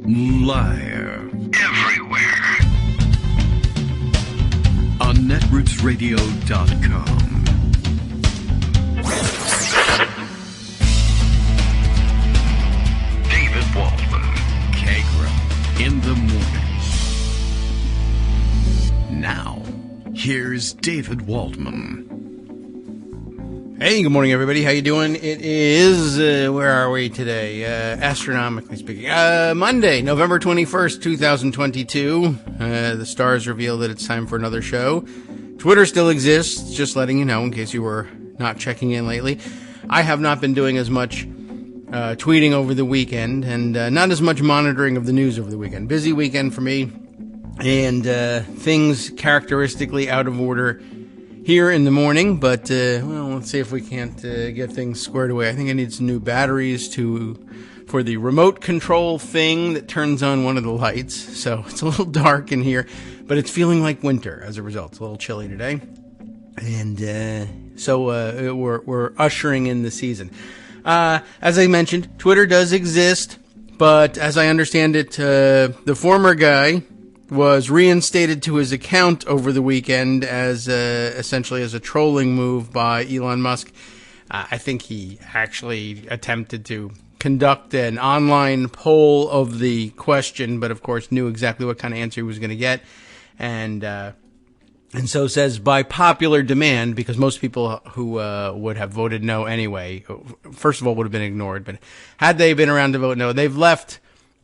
Live. Everywhere. On netrootsradio.com. David Waldman. Kagro. In the morning. Now, here's David Waldman. Hey, good morning, everybody. How you doing? It is, where are we today? Astronomically speaking, Monday, November 21st, 2022. The stars reveal that it's time for another show. Twitter still exists, just letting you know in case you were not checking in lately. I have not been doing as much tweeting over the weekend and not as much monitoring of the news over the weekend. Busy weekend for me, and things characteristically out of order here in the morning, but well, let's see if we can't get things squared away. I think I need some new batteries for the remote control thing that turns on one of the lights. So it's a little dark in here, but it's feeling like winter as a result. It's a little chilly today, and so we're ushering in the season. As I mentioned, Twitter does exist, but as I understand it, the former guy was reinstated to his account over the weekend as essentially as a trolling move by Elon Musk. I think he actually attempted to conduct an online poll of the question, but of course knew exactly what kind of answer he was going to get, and so says by popular demand, because most people who would have voted no anyway, first of all, would have been ignored, but had they been around to vote no, they've left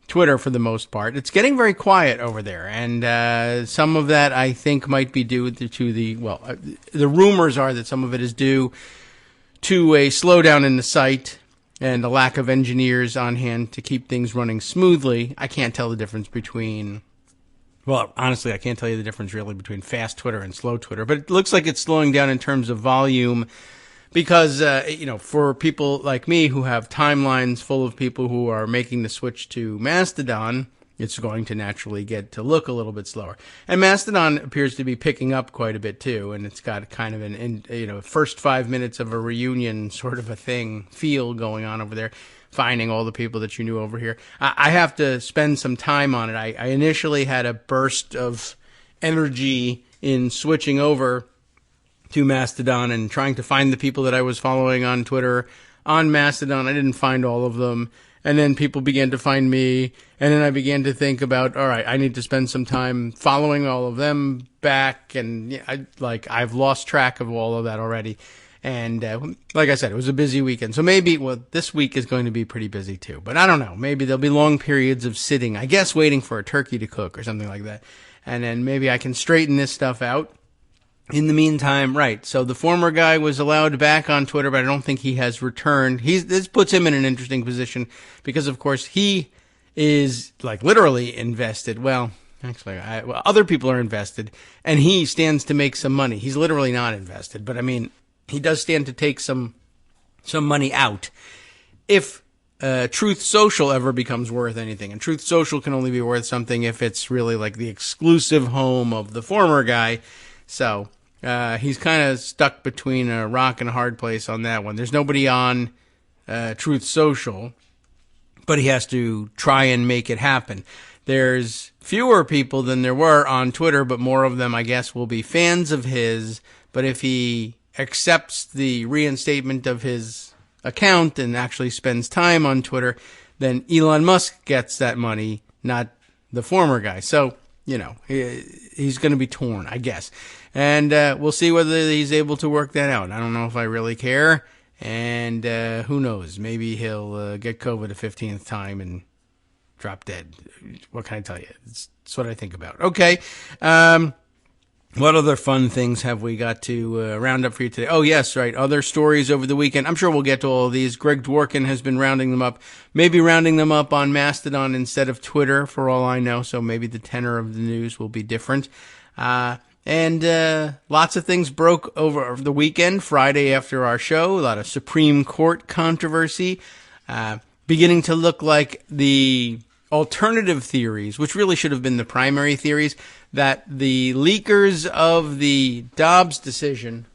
Twitter for the most part. It's getting very quiet over there, and some of that I think might be due to the rumors are that some of it is due to a slowdown in the site and a lack of engineers on hand to keep things running smoothly. I can't tell the difference between, well, honestly, I can't tell you the difference really between fast Twitter and slow Twitter, but it looks like it's slowing down in terms of volume. Because, for people like me who have timelines full of people who are making the switch to Mastodon, it's going to naturally get to look a little bit slower. And Mastodon appears to be picking up quite a bit too, and it's got kind of first 5 minutes of a reunion sort of a feel going on over there, finding all the people that you knew over here. I have to spend some time on it. I initially had a burst of energy in switching over to Mastodon and trying to find the people that I was following on Twitter on Mastodon. I didn't find all of them. And then people began to find me. And then I began to think about, all right, I need to spend some time following all of them back. And I've lost track of all of that already. And like I said, it was a busy weekend. So maybe, this week is going to be pretty busy too. But I don't know. Maybe there'll be long periods of sitting, I guess, waiting for a turkey to cook or something like that. And then maybe I can straighten this stuff out. In the meantime, right, so the former guy was allowed back on Twitter, but I don't think he has returned. This puts him in an interesting position because, of course, he is, literally invested. Well, actually, other people are invested, and he stands to make some money. He's literally not invested, but, he does stand to take some money out if Truth Social ever becomes worth anything. And Truth Social can only be worth something if it's really, the exclusive home of the former guy. So he's kind of stuck between a rock and a hard place on that one. There's nobody on Truth Social, but he has to try and make it happen. There's fewer people than there were on Twitter, but more of them, I guess, will be fans of his. But if he accepts the reinstatement of his account and actually spends time on Twitter, then Elon Musk gets that money, not the former guy. So, he's going to be torn, I guess. And we'll see whether he's able to work that out. I don't know if I really care. And who knows? Maybe he'll get COVID a 15th time and drop dead. What can I tell you? It's what I think about. Okay. What other fun things have we got to round up for you today? Oh, yes, right. Other stories over the weekend. I'm sure we'll get to all of these. Greg Dworkin has been rounding them up. Maybe rounding them up on Mastodon instead of Twitter, for all I know. So maybe the tenor of the news will be different. And lots of things broke over the weekend, Friday after our show. A lot of Supreme Court controversy. Beginning to look like the alternative theories, which really should have been the primary theories, that the leakers of the Dobbs decision,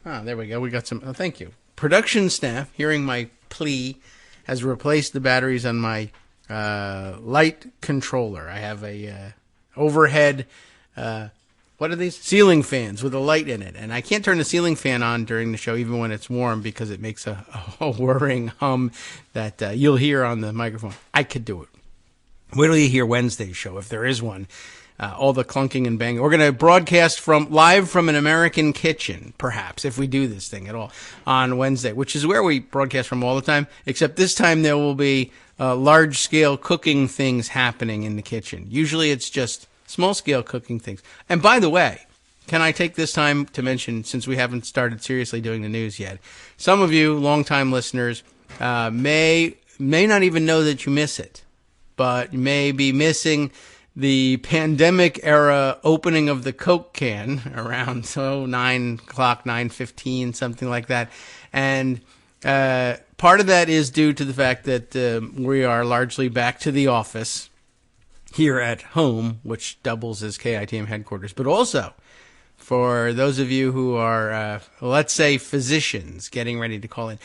there we go, we got some, thank you. Production staff, hearing my plea, has replaced the batteries on my light controller. I have a overhead, what are these? Ceiling fans with a light in it. And I can't turn the ceiling fan on during the show, even when it's warm, because it makes a whirring hum that you'll hear on the microphone. I could do it. Wait till you hear Wednesday's show, if there is one. All the clunking and banging. We're going to broadcast live from an American kitchen, perhaps, if we do this thing at all, on Wednesday, which is where we broadcast from all the time, except this time there will be large-scale cooking things happening in the kitchen. Usually it's just small-scale cooking things. And by the way, can I take this time to mention, since we haven't started seriously doing the news yet, some of you longtime listeners may not even know that you miss it, but may be missing the pandemic era opening of the Coke can around 9 o'clock, 9:15, something like that. And part of that is due to the fact that we are largely back to the office here at home, which doubles as KITM headquarters, but also for those of you who are, let's say, physicians getting ready to call in,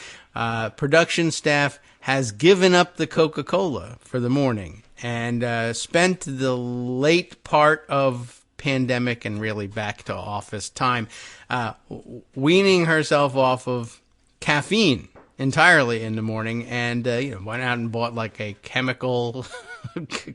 production staff has given up the Coca-Cola for the morning and spent the late part of pandemic and really back to office time weaning herself off of caffeine entirely in the morning, and went out and bought like a chemical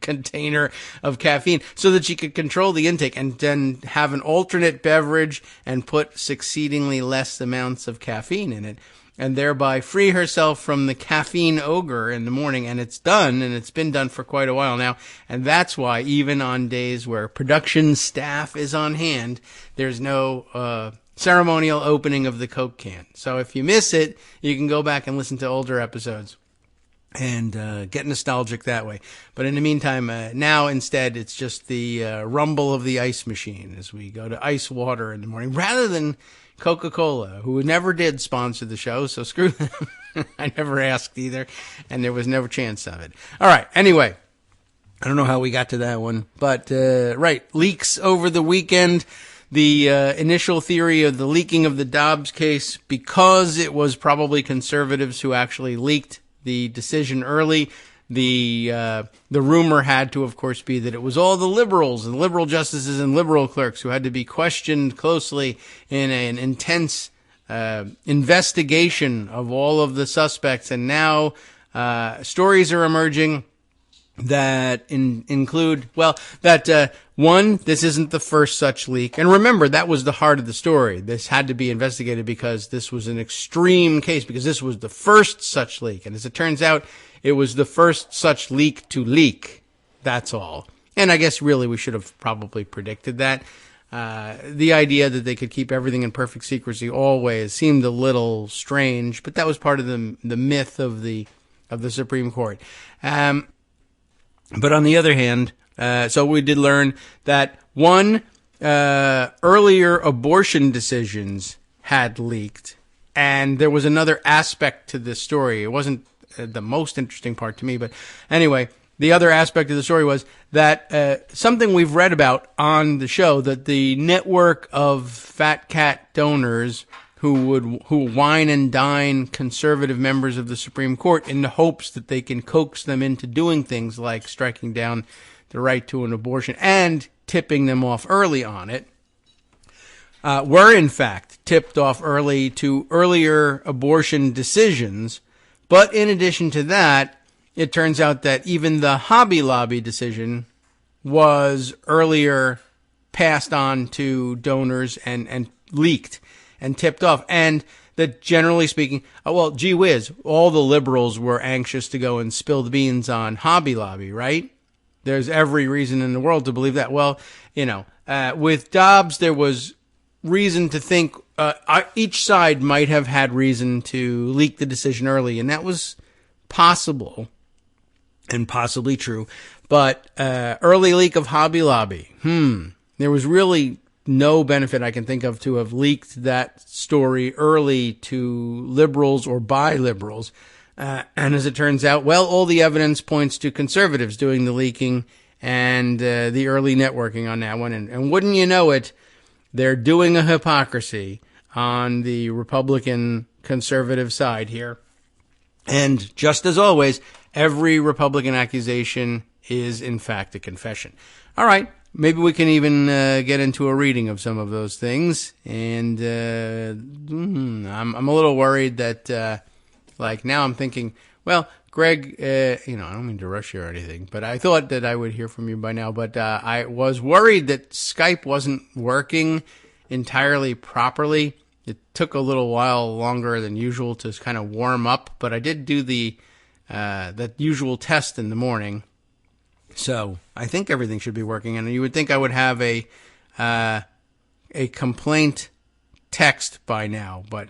container of caffeine so that she could control the intake and then have an alternate beverage and put succeedingly less amounts of caffeine in it, and thereby free herself from the caffeine ogre in the morning. And it's done, and it's been done for quite a while now. And that's why even on days where production staff is on hand, there's no ceremonial opening of the Coke can. So if you miss it, you can go back and listen to older episodes and get nostalgic that way. But in the meantime, now instead it's just the rumble of the ice machine as we go to ice water in the morning rather than Coca-Cola, who never did sponsor the show, so screw them. I never asked either, and there was no chance of it. All right, anyway, I don't know how we got to that one, but right, leaks over the weekend. The initial theory of the leaking of the Dobbs case, because it was probably conservatives who actually leaked the decision early. The rumor had to, of course, be that it was all the liberals and liberal justices and liberal clerks who had to be questioned closely in an intense investigation of all of the suspects. And now stories are emerging that include, one, this isn't the first such leak. And remember, that was the heart of the story. This had to be investigated because this was an extreme case, because this was the first such leak. And as it turns out, it was the first such leak to leak. That's all. And I guess really we should have probably predicted that. The idea that they could keep everything in perfect secrecy always seemed a little strange, but that was part of the myth of the Supreme Court. But on the other hand, so we did learn that one, earlier abortion decisions had leaked, and there was another aspect to this story. It wasn't the most interesting part to me, but anyway, the other aspect of the story was that something we've read about on the show, that the network of fat cat donors who wine and dine conservative members of the Supreme Court in the hopes that they can coax them into doing things like striking down the right to an abortion and tipping them off early on it, were in fact tipped off early to earlier abortion decisions. But in addition to that, it turns out that even the Hobby Lobby decision was earlier passed on to donors and leaked and tipped off. And that generally speaking, gee whiz, all the liberals were anxious to go and spill the beans on Hobby Lobby, right? There's every reason in the world to believe that. Well, with Dobbs, there was reason to think each side might have had reason to leak the decision early, and that was possible and possibly true. But early leak of Hobby Lobby, there was really no benefit I can think of to have leaked that story early to liberals or by liberals. And as it turns out, all the evidence points to conservatives doing the leaking and the early networking on that one. And wouldn't you know it, they're doing a hypocrisy on the Republican conservative side here. And just as always, every Republican accusation is, in fact, a confession. All right. Maybe we can even get into a reading of some of those things. And I'm a little worried that, now I'm thinking, well, Greg, I don't mean to rush you or anything, but I thought that I would hear from you by now. But I was worried that Skype wasn't working entirely properly. It took a little while longer than usual to kind of warm up, but I did do that usual test in the morning. So I think everything should be working, and you would think I would have a complaint text by now, but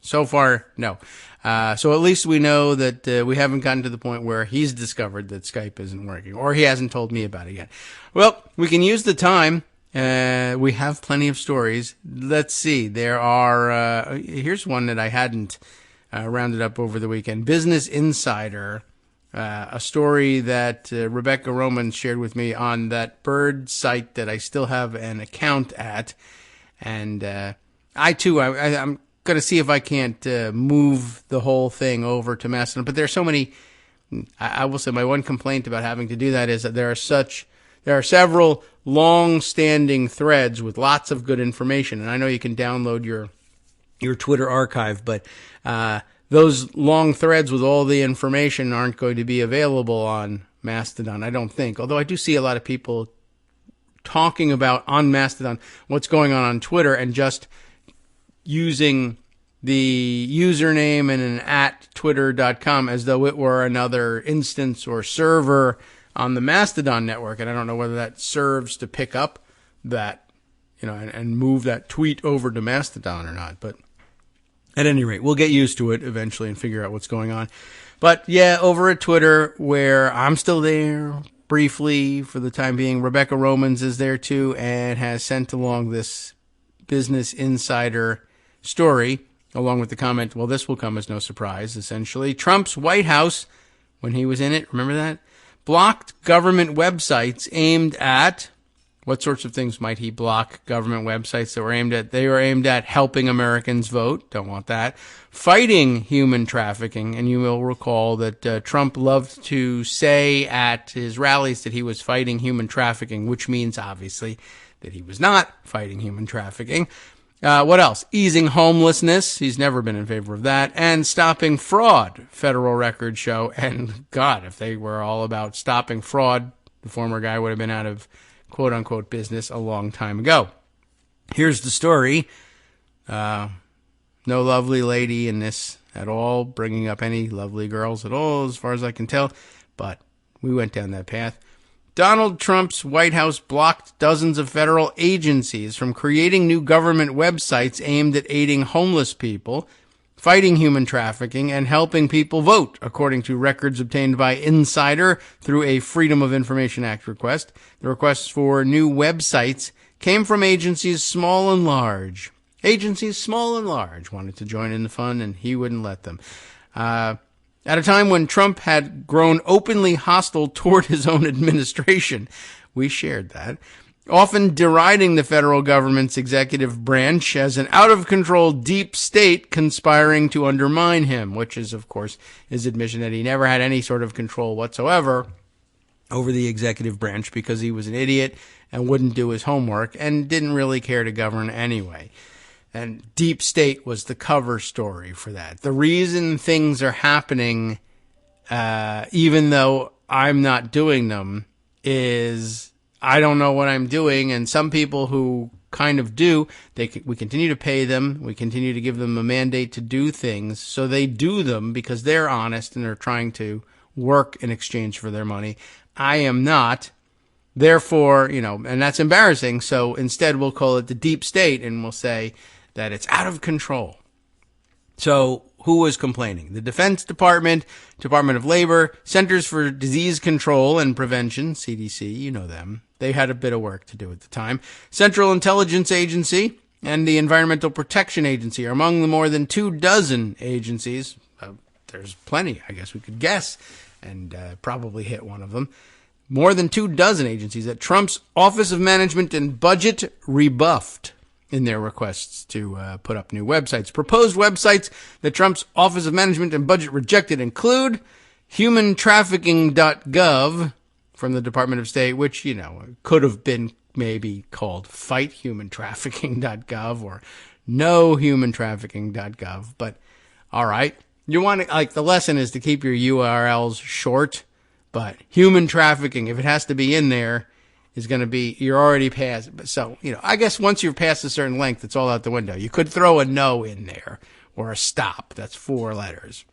so far, no. So at least we know that we haven't gotten to the point where he's discovered that Skype isn't working, or he hasn't told me about it yet. Well, we can use the time. We have plenty of stories. Let's see. There are, here's one that I hadn't rounded up over the weekend. Business Insider, a story that Rebecca Roman shared with me on that Bird site that I still have an account at. And I'm going to see if I can't move the whole thing over to Mastodon. But there are so many. I will say my one complaint about having to do that is that there are several long-standing threads with lots of good information. And I know you can download your Twitter archive, but those long threads with all the information aren't going to be available on Mastodon, I don't think. Although I do see a lot of people talking about on Mastodon what's going on Twitter and just using the username and an @twitter.com as though it were another instance or server on the Mastodon network. And I don't know whether that serves to pick up that, and move that tweet over to Mastodon or not. But at any rate, we'll get used to it eventually and figure out what's going on. But yeah, over at Twitter, where I'm still there briefly for the time being, Rebecca Romans is there too and has sent along this Business Insider story, along with the comment, well, this will come as no surprise, essentially. Trump's White House, when he was in it, remember that? Blocked government websites aimed at, what sorts of things might he block? Government websites that were aimed at, they were aimed at helping Americans vote, don't want that. Fighting human trafficking, and you will recall that Trump loved to say at his rallies that he was fighting human trafficking, which means, obviously, that he was not fighting human trafficking. What else? Easing homelessness. He's never been in favor of that. And stopping fraud, federal records show. And God, if they were all about stopping fraud, the former guy would have been out of quote-unquote business a long time ago. Here's the story. No lovely lady in this at all, bringing up any lovely girls at all, as far as I can tell. But we went down that path. Donald Trump's White House blocked dozens of federal agencies from creating new government websites aimed at aiding homeless people, fighting human trafficking, and helping people vote, according to records obtained by Insider through a Freedom of Information Act request. The requests for new websites came from agencies small and large. Agencies small and large wanted to join in the fun, and he wouldn't let them. At a time when Trump had grown openly hostile toward his own administration, we shared that, often deriding the federal government's executive branch as an out-of-control deep state conspiring to undermine him, which is, of course, his admission that he never had any sort of control whatsoever over the executive branch because he was an idiot and wouldn't do his homework and didn't really care to govern anyway. And deep state was the cover story for that. The reason things are happening, even though I'm not doing them, is I don't know what I'm doing. And some people who kind of do, we continue to pay them. We continue to give them a mandate to do things. So they do them because they're honest and they're trying to work in exchange for their money. I am not. Therefore, and that's embarrassing. So instead we'll call it the deep state and we'll say that it's out of control. So who was complaining? The Defense Department, Department of Labor, Centers for Disease Control and Prevention, CDC, you know them. They had a bit of work to do at the time. Central Intelligence Agency and the Environmental Protection Agency are among the more than 24 agencies. There's plenty, I guess we could guess, and probably hit one of them. More than 24 agencies that Trump's Office of Management and Budget rebuffed in their requests to put up new websites. Proposed websites that Trump's Office of Management and Budget rejected include humantrafficking.gov from the Department of State, which, could have been maybe called fighthumantrafficking.gov or nohumantrafficking.gov. But, all right. You want to, the lesson is to keep your URLs short, but human trafficking, if it has to be in there, is going to be, you're already past. So, I guess once you're past a certain length, it's all out the window. You could throw a no in there or a stop. That's 4 letters.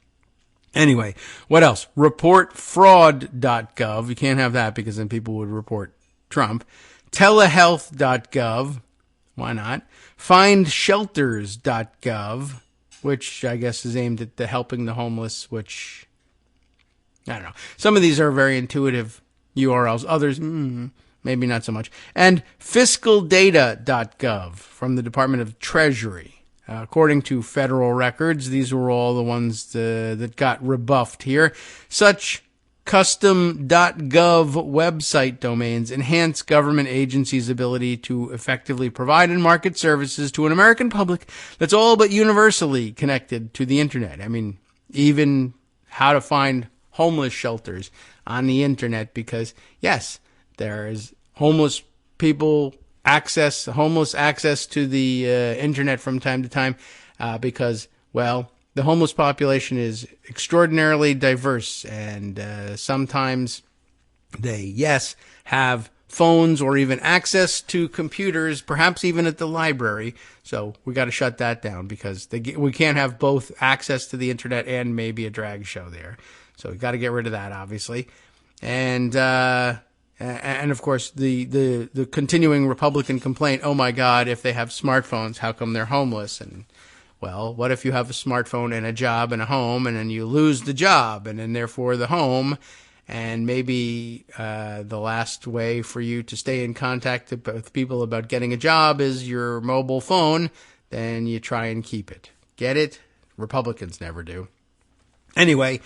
Anyway, what else? Reportfraud.gov. You can't have that because then people would report Trump. Telehealth.gov. Why not? Findshelters.gov, which I guess is aimed at helping the homeless, which, I don't know. Some of these are very intuitive URLs. Others, maybe not so much. And fiscaldata.gov from the Department of Treasury. According to federal records, these were all the ones that got rebuffed here. Such custom.gov website domains enhance government agencies' ability to effectively provide and market services to an American public that's all but universally connected to the internet. I mean, even how to find homeless shelters on the internet, because yes, there is homeless access to the internet from time to time, because, well, the homeless population is extraordinarily diverse, and sometimes they, yes, have phones or even access to computers, perhaps even at the library. So we got to shut that down because we can't have both access to the internet and maybe a drag show there. So we got to get rid of that, obviously. And of course, the continuing Republican complaint, oh my God, if they have smartphones, how come they're homeless? And, well, what if you have a smartphone and a job and a home, and then you lose the job, and then therefore the home, and maybe the last way for you to stay in contact with people about getting a job is your mobile phone, then you try and keep it. Get it? Republicans never do. Anyway,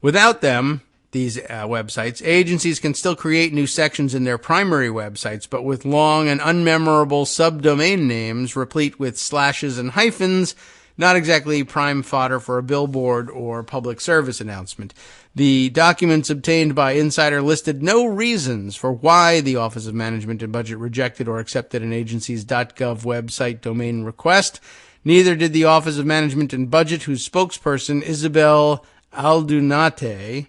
without them, these websites, agencies can still create new sections in their primary websites, but with long and unmemorable subdomain names replete with slashes and hyphens, not exactly prime fodder for a billboard or public service announcement. The documents obtained by Insider listed no reasons for why the Office of Management and Budget rejected or accepted an agency's .gov website domain request. Neither did the Office of Management and Budget, whose spokesperson, Isabel Aldunate,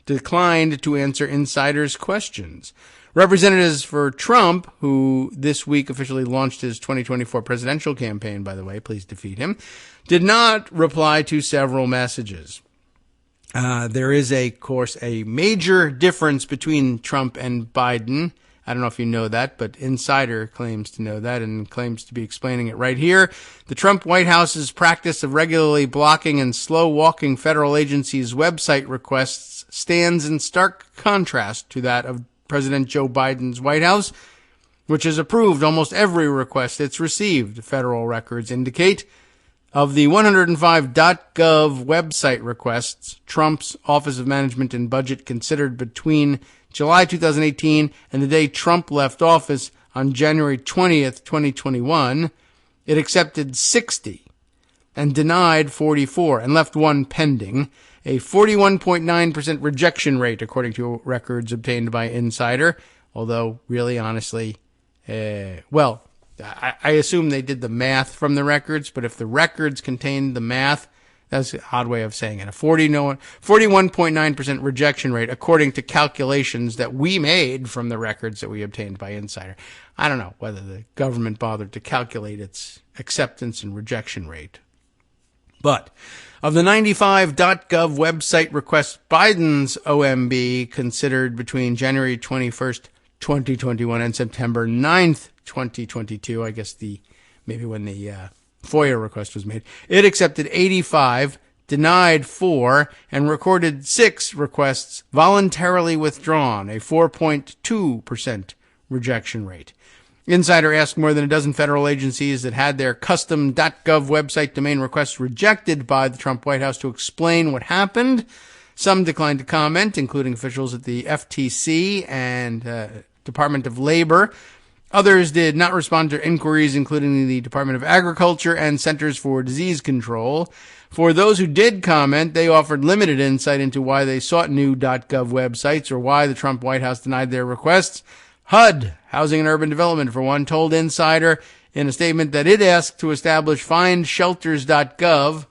declined to answer Insider's questions. Representatives for Trump, who this week officially launched his 2024 presidential campaign, by the way, please defeat him, did not reply to several messages. There is, of course, a major difference between Trump and Biden. I don't know if you know that, but Insider claims to know that and claims to be explaining it right here. The Trump White House's practice of regularly blocking and slow-walking federal agencies' website requests stands in stark contrast to that of President Joe Biden's White House, which has approved almost every request it's received, federal records indicate. Of the 105 .gov website requests Trump's Office of Management and Budget considered between July 2018 and the day Trump left office on January 20th, 2021, it accepted 60 and denied 44 and left one pending, a 41.9% rejection rate, according to records obtained by Insider. Although, really, honestly, I assume they did the math from the records, but if the records contained the math, that's an odd way of saying it. A 41.9% rejection rate, according to calculations that we made from the records that we obtained by Insider. I don't know whether the government bothered to calculate its acceptance and rejection rate. But of the 95 .gov website requests Biden's OMB considered between January 21st, 2021 and September 9th, 2022, I guess maybe when the FOIA request was made, it accepted 85, denied 4, and recorded 6 requests voluntarily withdrawn, a 4.2% rejection rate. Insider asked more than a dozen federal agencies that had their custom .gov website domain requests rejected by the Trump White House to explain what happened. Some declined to comment, including officials at the FTC and Department of Labor. Others did not respond to inquiries, including the Department of Agriculture and Centers for Disease Control. For those who did comment, they offered limited insight into why they sought new .gov websites or why the Trump White House denied their requests. HUD, Housing and Urban Development, for one, told Insider in a statement that it asked to establish findshelters.gov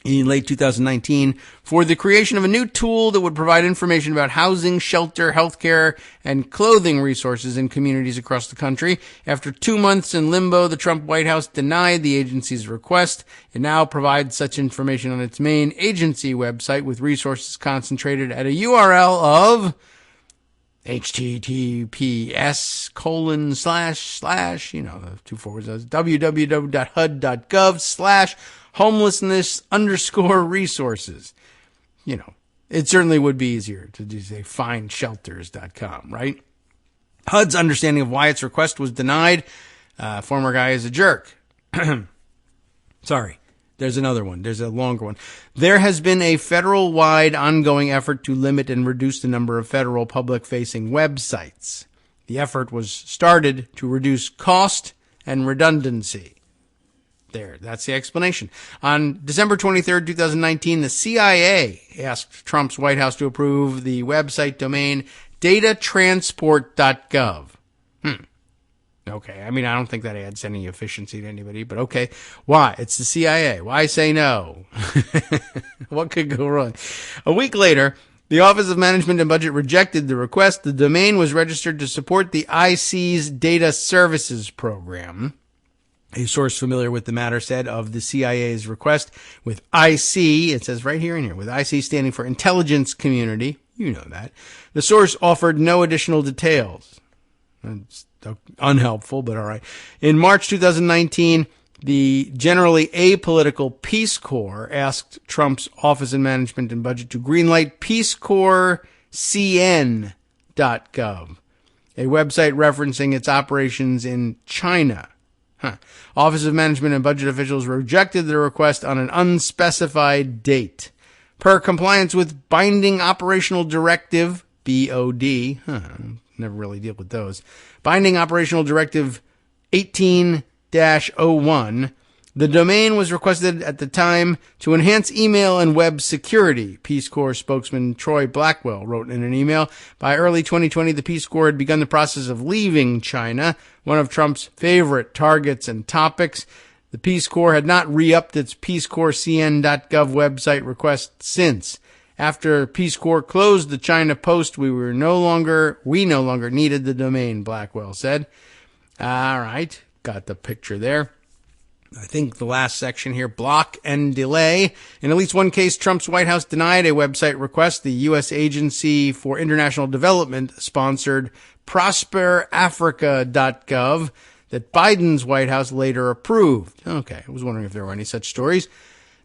in late 2019 for the creation of a new tool that would provide information about housing, shelter, healthcare, and clothing resources in communities across the country. After 2 months in limbo, the Trump White House denied the agency's request. It now provides such information on its main agency website with resources concentrated at a URL of https:// www.hud.gov/homelessness_resources. It certainly would be easier to just say findshelters.com, right? HUD's understanding of why its request was denied. Former guy is a jerk. Sorry. There's another one. There's a longer one. There has been a federal-wide ongoing effort to limit and reduce the number of federal public-facing websites. The effort was started to reduce cost and redundancy. There, that's the explanation. On December 23rd, 2019, the CIA asked Trump's White House to approve the website domain datatransport.gov. Okay, I don't think that adds any efficiency to anybody, but okay. Why? It's the CIA. Why say no? What could go wrong? A week later, the Office of Management and Budget rejected the request. The domain was registered to support the IC's Data Services Program. A source familiar with the matter said of the CIA's request with IC, it says right here and here, with IC standing for Intelligence Community, you know that, the source offered no additional details. It's unhelpful, but all right. In March 2019, the generally apolitical Peace Corps asked Trump's Office of Management and Budget to greenlight peacecorpscn.gov, a website referencing its operations in China. Office of Management and Budget officials rejected the request on an unspecified date. Per compliance with Binding Operational Directive, BOD, never really deal with those, Binding Operational Directive 18-01, the domain was requested at the time to enhance email and web security, Peace Corps spokesman Troy Blackwell wrote in an email. By early 2020, the Peace Corps had begun the process of leaving China, one of Trump's favorite targets and topics. The Peace Corps had not re-upped its peacecorpscn.gov website request since. After Peace Corps closed the China Post, we no longer needed the domain, Blackwell said. All right, got the picture there. I think the last section here, block and delay. In at least one case, Trump's White House denied a website request. The U.S. Agency for International Development sponsored prosperafrica.gov that Biden's White House later approved. Okay, I was wondering if there were any such stories.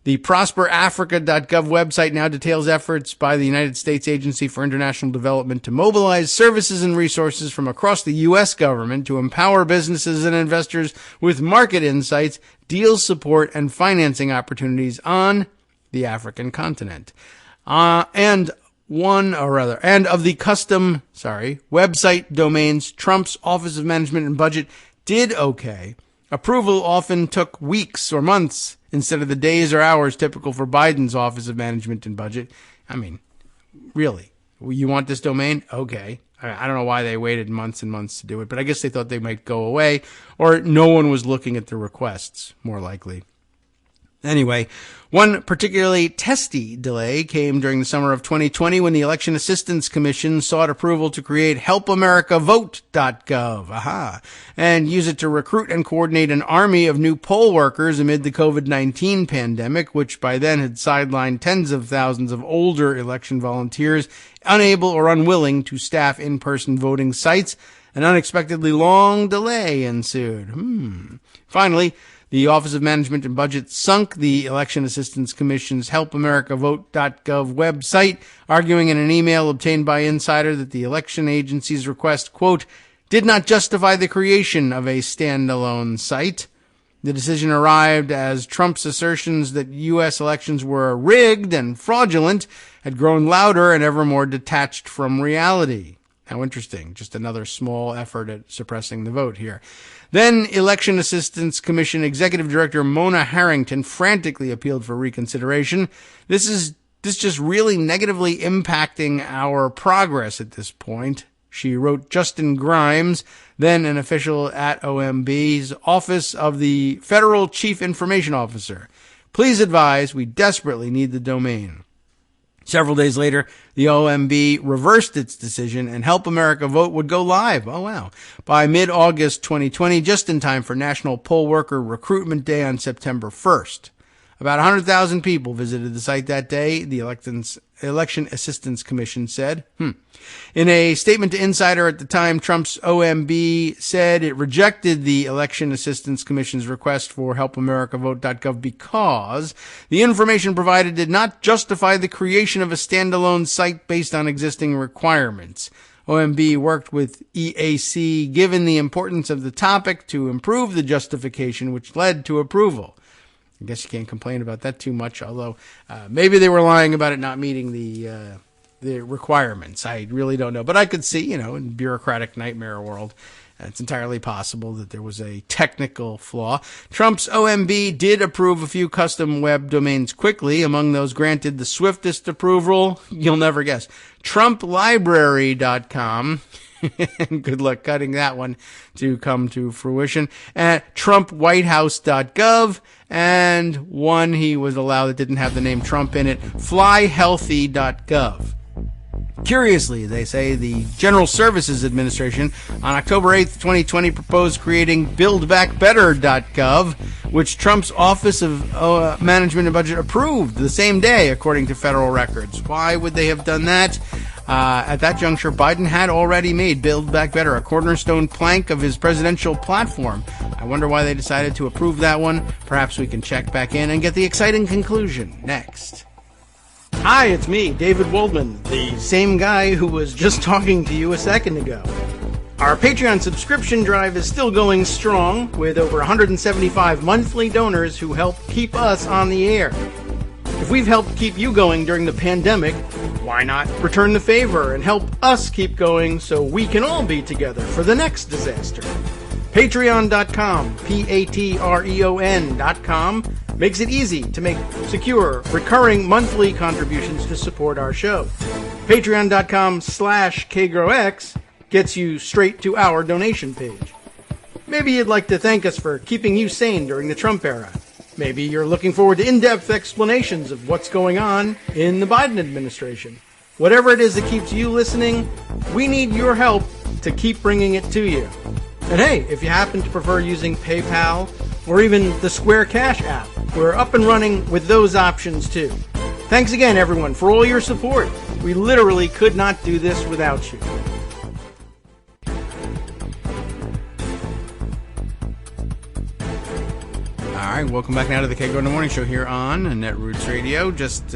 The prosperafrica.gov website now details efforts by the United States Agency for International Development to mobilize services and resources from across the U.S. government to empower businesses and investors with market insights, deal support, and financing opportunities on the African continent. And of the custom website domains Trump's Office of Management and Budget did okay. Approval often took weeks or months instead of the days or hours typical for Biden's Office of Management and Budget. Really? You want this domain? Okay. I don't know why they waited months and months to do it, but I guess they thought they might go away, or no one was looking at the requests, more likely. Anyway, one particularly testy delay came during the summer of 2020 when the Election Assistance Commission sought approval to create helpamericavote.gov, and use it to recruit and coordinate an army of new poll workers amid the COVID-19 pandemic, which by then had sidelined tens of thousands of older election volunteers unable or unwilling to staff in-person voting sites. An unexpectedly long delay ensued. Finally, the Office of Management and Budget sunk the Election Assistance Commission's helpamericavote.gov website, arguing in an email obtained by Insider that the election agency's request, quote, did not justify the creation of a standalone site. The decision arrived as Trump's assertions that U.S. elections were rigged and fraudulent had grown louder and ever more detached from reality. How interesting. Just another small effort at suppressing the vote here. Then Election Assistance Commission Executive Director Mona Harrington frantically appealed for reconsideration. This just really negatively impacting our progress at this point. She wrote Justin Grimes, then an official at OMB's Office of the Federal Chief Information Officer. Please advise, we desperately need the domain. Several days later, the OMB reversed its decision and Help America Vote would go live. Oh, wow. By mid-August 2020, just in time for National Poll Worker Recruitment Day on September 1st. About 100,000 people visited the site that day, the Election Assistance Commission said. In a statement to Insider at the time, Trump's OMB said it rejected the Election Assistance Commission's request for helpamericavote.gov because the information provided did not justify the creation of a standalone site based on existing requirements. OMB worked with EAC, given the importance of the topic, to improve the justification, which led to approval. I guess you can't complain about that too much, although maybe they were lying about it not meeting the requirements. I really don't know. But I could see, in bureaucratic nightmare world, it's entirely possible that there was a technical flaw. Trump's OMB did approve a few custom web domains quickly. Among those granted the swiftest approval, you'll never guess, TrumpLibrary.com. Good luck cutting that one to come to fruition. At TrumpWhitehouse.gov, and one he was allowed that didn't have the name Trump in it, FlyHealthy.gov. Curiously, they say the General Services Administration on October 8th, 2020 proposed creating BuildBackBetter.gov, which Trump's Office of Management and Budget approved the same day, according to federal records. Why would they have done that? At that juncture, Biden had already made Build Back Better a cornerstone plank of his presidential platform. I wonder why they decided to approve that one. Perhaps we can check back in and get the exciting conclusion next. Hi, it's me, David Waldman, the same guy who was just talking to you a second ago. Our Patreon subscription drive is still going strong, with over 175 monthly donors who help keep us on the air. If we've helped keep you going during the pandemic, why not return the favor and help us keep going so we can all be together for the next disaster? Patreon.com, Patreon.com, makes it easy to make secure, recurring monthly contributions to support our show. Patreon.com/KagroX gets you straight to our donation page. Maybe you'd like to thank us for keeping you sane during the Trump era. Maybe you're looking forward to in-depth explanations of what's going on in the Biden administration. Whatever it is that keeps you listening, we need your help to keep bringing it to you. And hey, if you happen to prefer using PayPal or even the Square Cash app, we're up and running with those options too. Thanks again, everyone, for all your support. We literally could not do this without you. All right, welcome back now to the Kagro in the Morning Show here on Netroots Radio. Just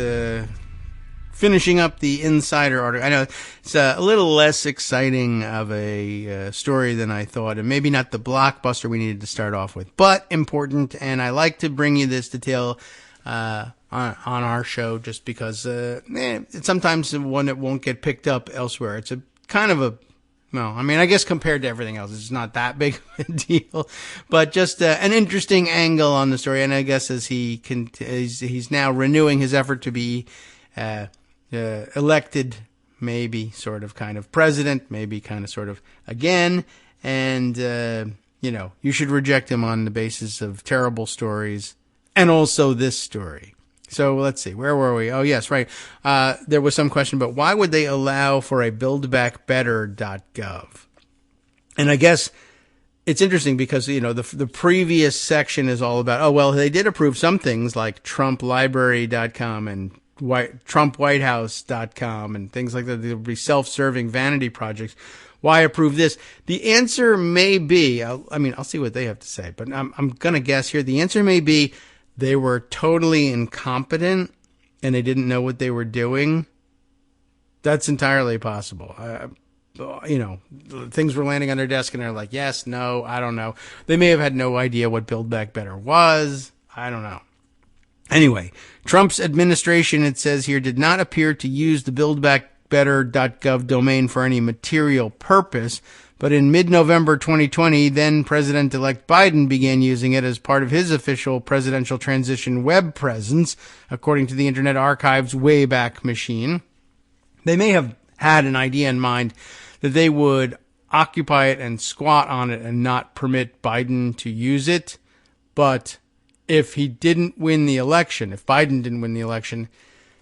finishing up the Insider article. I know it's a little less exciting of a story than I thought, and maybe not the blockbuster we needed to start off with, but important. And I like to bring you this detail on our show just because it's sometimes one that won't get picked up elsewhere. It's a kind of a well, I mean, I guess compared to everything else, it's not that big of a deal, but just an interesting angle on the story. And I guess as he's now renewing his effort to be elected, maybe sort of kind of president, maybe kind of sort of again. And, you should reject him on the basis of terrible stories and also this story. So let's see, where were we? Oh, yes, right. There was some question about why would they allow for a buildbackbetter.gov? And I guess it's interesting because, the previous section is all about, they did approve some things like TrumpLibrary.com and TrumpWhitehouse.com and things like that. There'll be self-serving vanity projects. Why approve this? The answer may be, I'll see what they have to say, but I'm going to guess here. The answer may be, they were totally incompetent and they didn't know what they were doing. That's entirely possible. Things were landing on their desk and they're like, yes, no, I don't know. They may have had no idea what Build Back Better was. I don't know. Anyway, Trump's administration, it says here, did not appear to use the Build Back makebetter.gov domain for any material purpose. But in mid-November 2020, then President-elect Biden began using it as part of his official presidential transition web presence, according to the Internet Archive's Wayback Machine. They may have had an idea in mind that they would occupy it and squat on it and not permit Biden to use it. But if he didn't win the election, if Biden didn't win the election,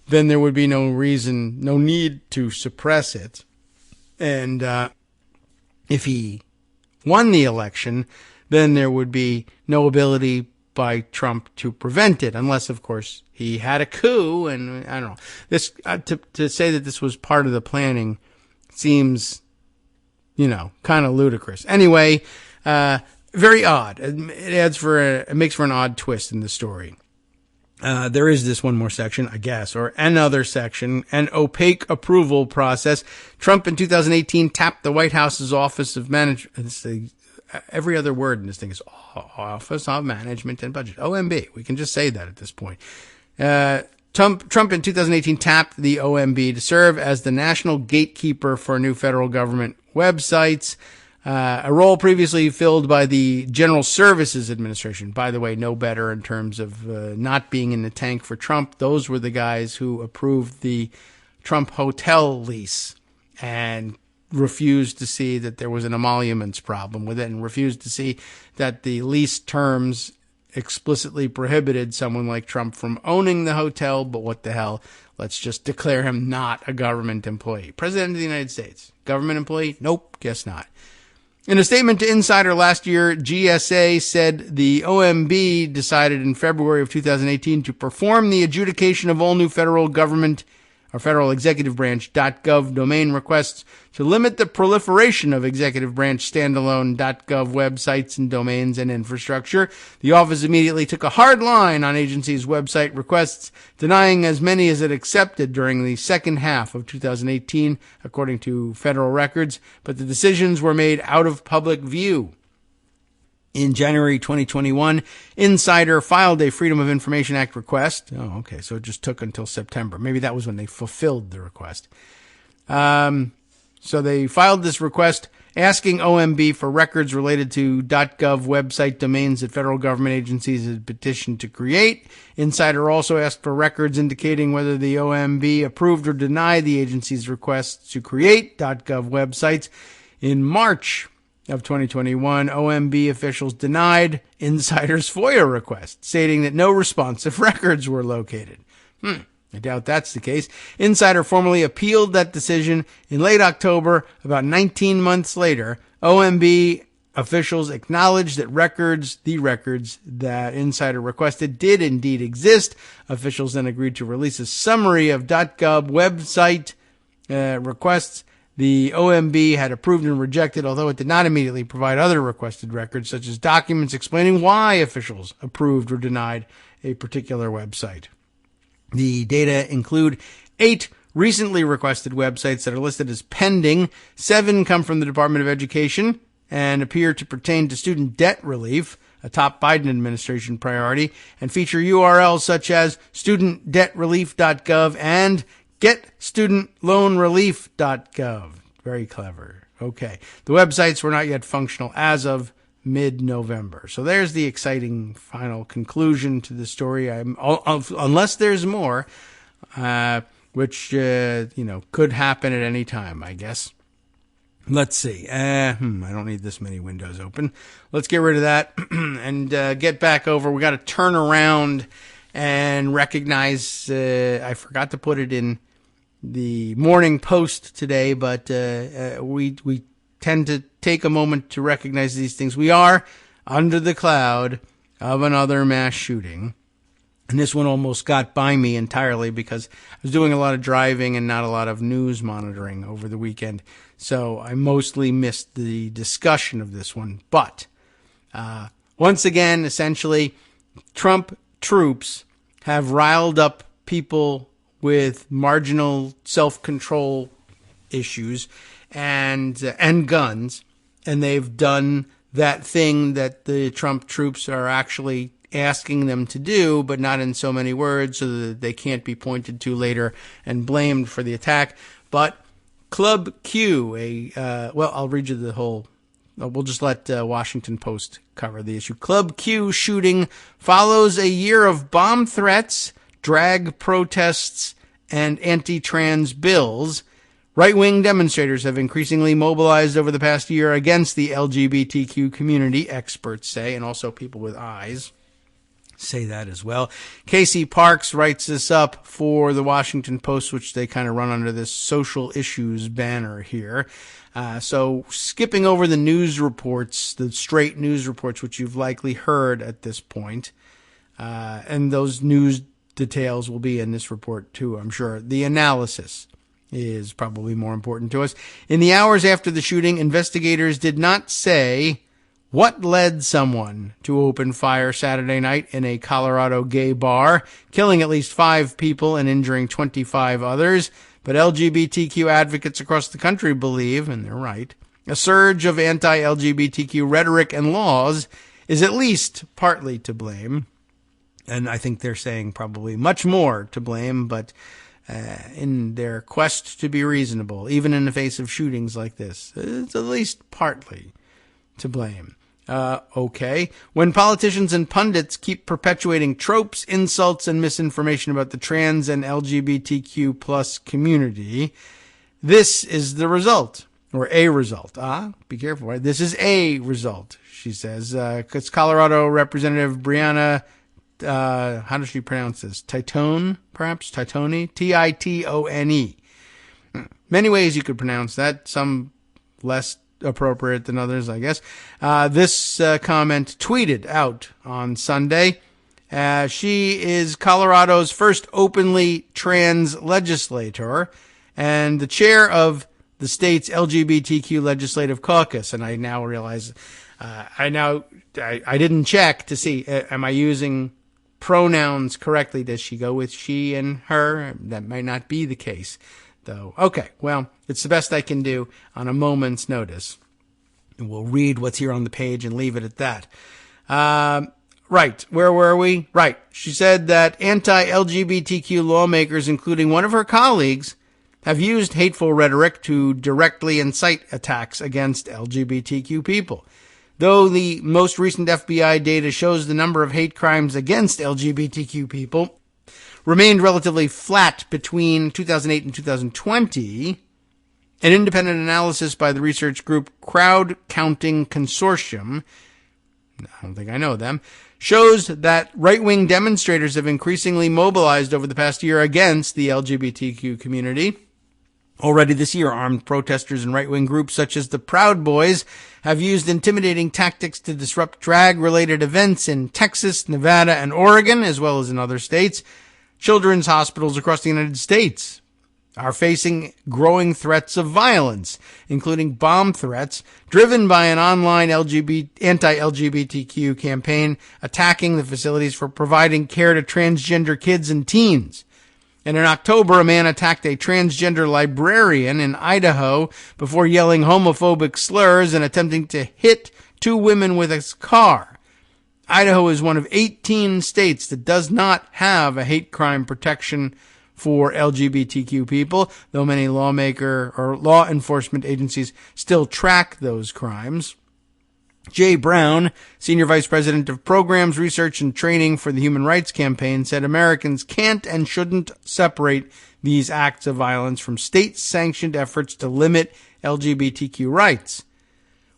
then there would be no need to suppress it. And if he won the election, then there would be no ability by Trump to prevent it, unless, of course, he had a coup. And I don't know. This to say that this was part of the planning seems, kind of ludicrous. Anyway, very odd. It makes for an odd twist in the story. There is this one more section, I guess, or another section, an opaque approval process. Trump in 2018 tapped the White House's Office of Management. Every other word in this thing is Office of Management and Budget. OMB. We can just say that at this point. Trump in 2018 tapped the OMB to serve as the national gatekeeper for new federal government websites. A role previously filled by the General Services Administration. By the way, no better in terms of not being in the tank for Trump. Those were the guys who approved the Trump hotel lease and refused to see that there was an emoluments problem with it, and refused to see that the lease terms explicitly prohibited someone like Trump from owning the hotel. But what the hell? Let's just declare him not a government employee. President of the United States. Government employee? Nope, guess not. In a statement to Insider last year, GSA said the OMB decided in February of 2018 to perform the adjudication of all new federal government or federal executive branch .gov domain requests to limit the proliferation of executive branch standalone .gov websites and domains and infrastructure. The office immediately took a hard line on agency's website requests, denying as many as it accepted during the second half of 2018, according to federal records, but the decisions were made out of public view. In January 2021, Insider filed a Freedom of Information Act request. Oh, okay, so it just took until September. Maybe that was when they fulfilled the request. So they filed this request asking OMB for records related to .gov website domains that federal government agencies had petitioned to create. Insider also asked for records indicating whether the OMB approved or denied the agency's request to create .gov websites. In March of 2021, OMB officials denied Insider's FOIA request, stating that no responsive records were located. I doubt that's the case. Insider formally appealed that decision in late October. About 19 months later, OMB officials acknowledged that the records that Insider requested did indeed exist. Officials then agreed to release a summary of .gov website requests the OMB had approved and rejected, although it did not immediately provide other requested records, such as documents explaining why officials approved or denied a particular website. The data include 8 recently requested websites that are listed as pending. 7 come from the Department of Education and appear to pertain to student debt relief, a top Biden administration priority, and feature URLs such as studentdebtrelief.gov and getstudentloanrelief.gov. Very clever. Okay. The websites were not yet functional as of mid-November. So there's the exciting final conclusion to the story. Unless there's more, which, could happen at any time, I guess. Let's see. I don't need this many windows open. Let's get rid of that and get back over. We got to turn around and recognize, I forgot to put it in the Morning Post today, but we tend to take a moment to recognize these things. We are under the cloud of another mass shooting, and this one almost got by me entirely because I was doing a lot of driving and not a lot of news monitoring over the weekend, so I mostly missed the discussion of this one. But once again, essentially, Trump troops have riled up people with marginal self-control issues and guns, and they've done that thing that the Trump troops are actually asking them to do, but not in so many words so that they can't be pointed to later and blamed for the attack. But Club Q, I'll read you the whole. We'll just let Washington Post cover the issue. Club Q shooting follows a year of bomb threats, drag protests, and anti-trans bills. Right-wing demonstrators have increasingly mobilized over the past year against the LGBTQ community, experts say, and also people with eyes say that as well. Casey Parks writes this up for the Washington Post, which they kind of run under this social issues banner here. So skipping over the news reports, the straight news reports, which you've likely heard at this point, and those news details will be in this report too, I'm sure. The analysis is probably more important to us. In the hours after the shooting, investigators did not say what led someone to open fire Saturday night in a Colorado gay bar, killing at least 5 people and injuring 25 others. But LGBTQ advocates across the country believe, and they're right, a surge of anti-LGBTQ rhetoric and laws is at least partly to blame. And I think they're saying probably much more to blame, but in their quest to be reasonable, even in the face of shootings like this, it's at least partly to blame. Okay. When politicians and pundits keep perpetuating tropes, insults, and misinformation about the trans and LGBTQ plus community, this is the result, or a result. Be careful, right? This is a result, she says. It's Colorado Representative Brianna, how does she pronounce this? Titone, perhaps? Titone? Titone. Many ways you could pronounce that. Some less appropriate than others, I guess. This comment tweeted out on Sunday. She is Colorado's first openly trans legislator and the chair of the state's LGBTQ Legislative Caucus. And I now realize, I didn't check to see, am I using pronouns correctly? Does she go with she and her? That might not be the case, though. Okay, well, it's the best I can do on a moment's notice. And we'll read what's here on the page and leave it at that. Right, where were we? Right, she said that anti-LGBTQ lawmakers, including one of her colleagues, have used hateful rhetoric to directly incite attacks against LGBTQ people. Though the most recent FBI data shows the number of hate crimes against LGBTQ people remained relatively flat between 2008 and 2020, an independent analysis by the research group Crowd Counting Consortium, I don't think I know them, shows that right-wing demonstrators have increasingly mobilized over the past year against the LGBTQ community. Already this year, armed protesters and right-wing groups such as the Proud Boys have used intimidating tactics to disrupt drag-related events in Texas, Nevada, and Oregon, as well as in other states. Children's hospitals across the United States are facing growing threats of violence, including bomb threats driven by an online anti-LGBTQ campaign attacking the facilities for providing care to transgender kids and teens. And in October, a man attacked a transgender librarian in Idaho before yelling homophobic slurs and attempting to hit 2 women with his car. Idaho is one of 18 states that does not have a hate crime protection for LGBTQ people, though many lawmaker or law enforcement agencies still track those crimes. Jay Brown, Senior Vice President of Programs, Research, and Training for the Human Rights Campaign, said Americans can't and shouldn't separate these acts of violence from state-sanctioned efforts to limit LGBTQ rights.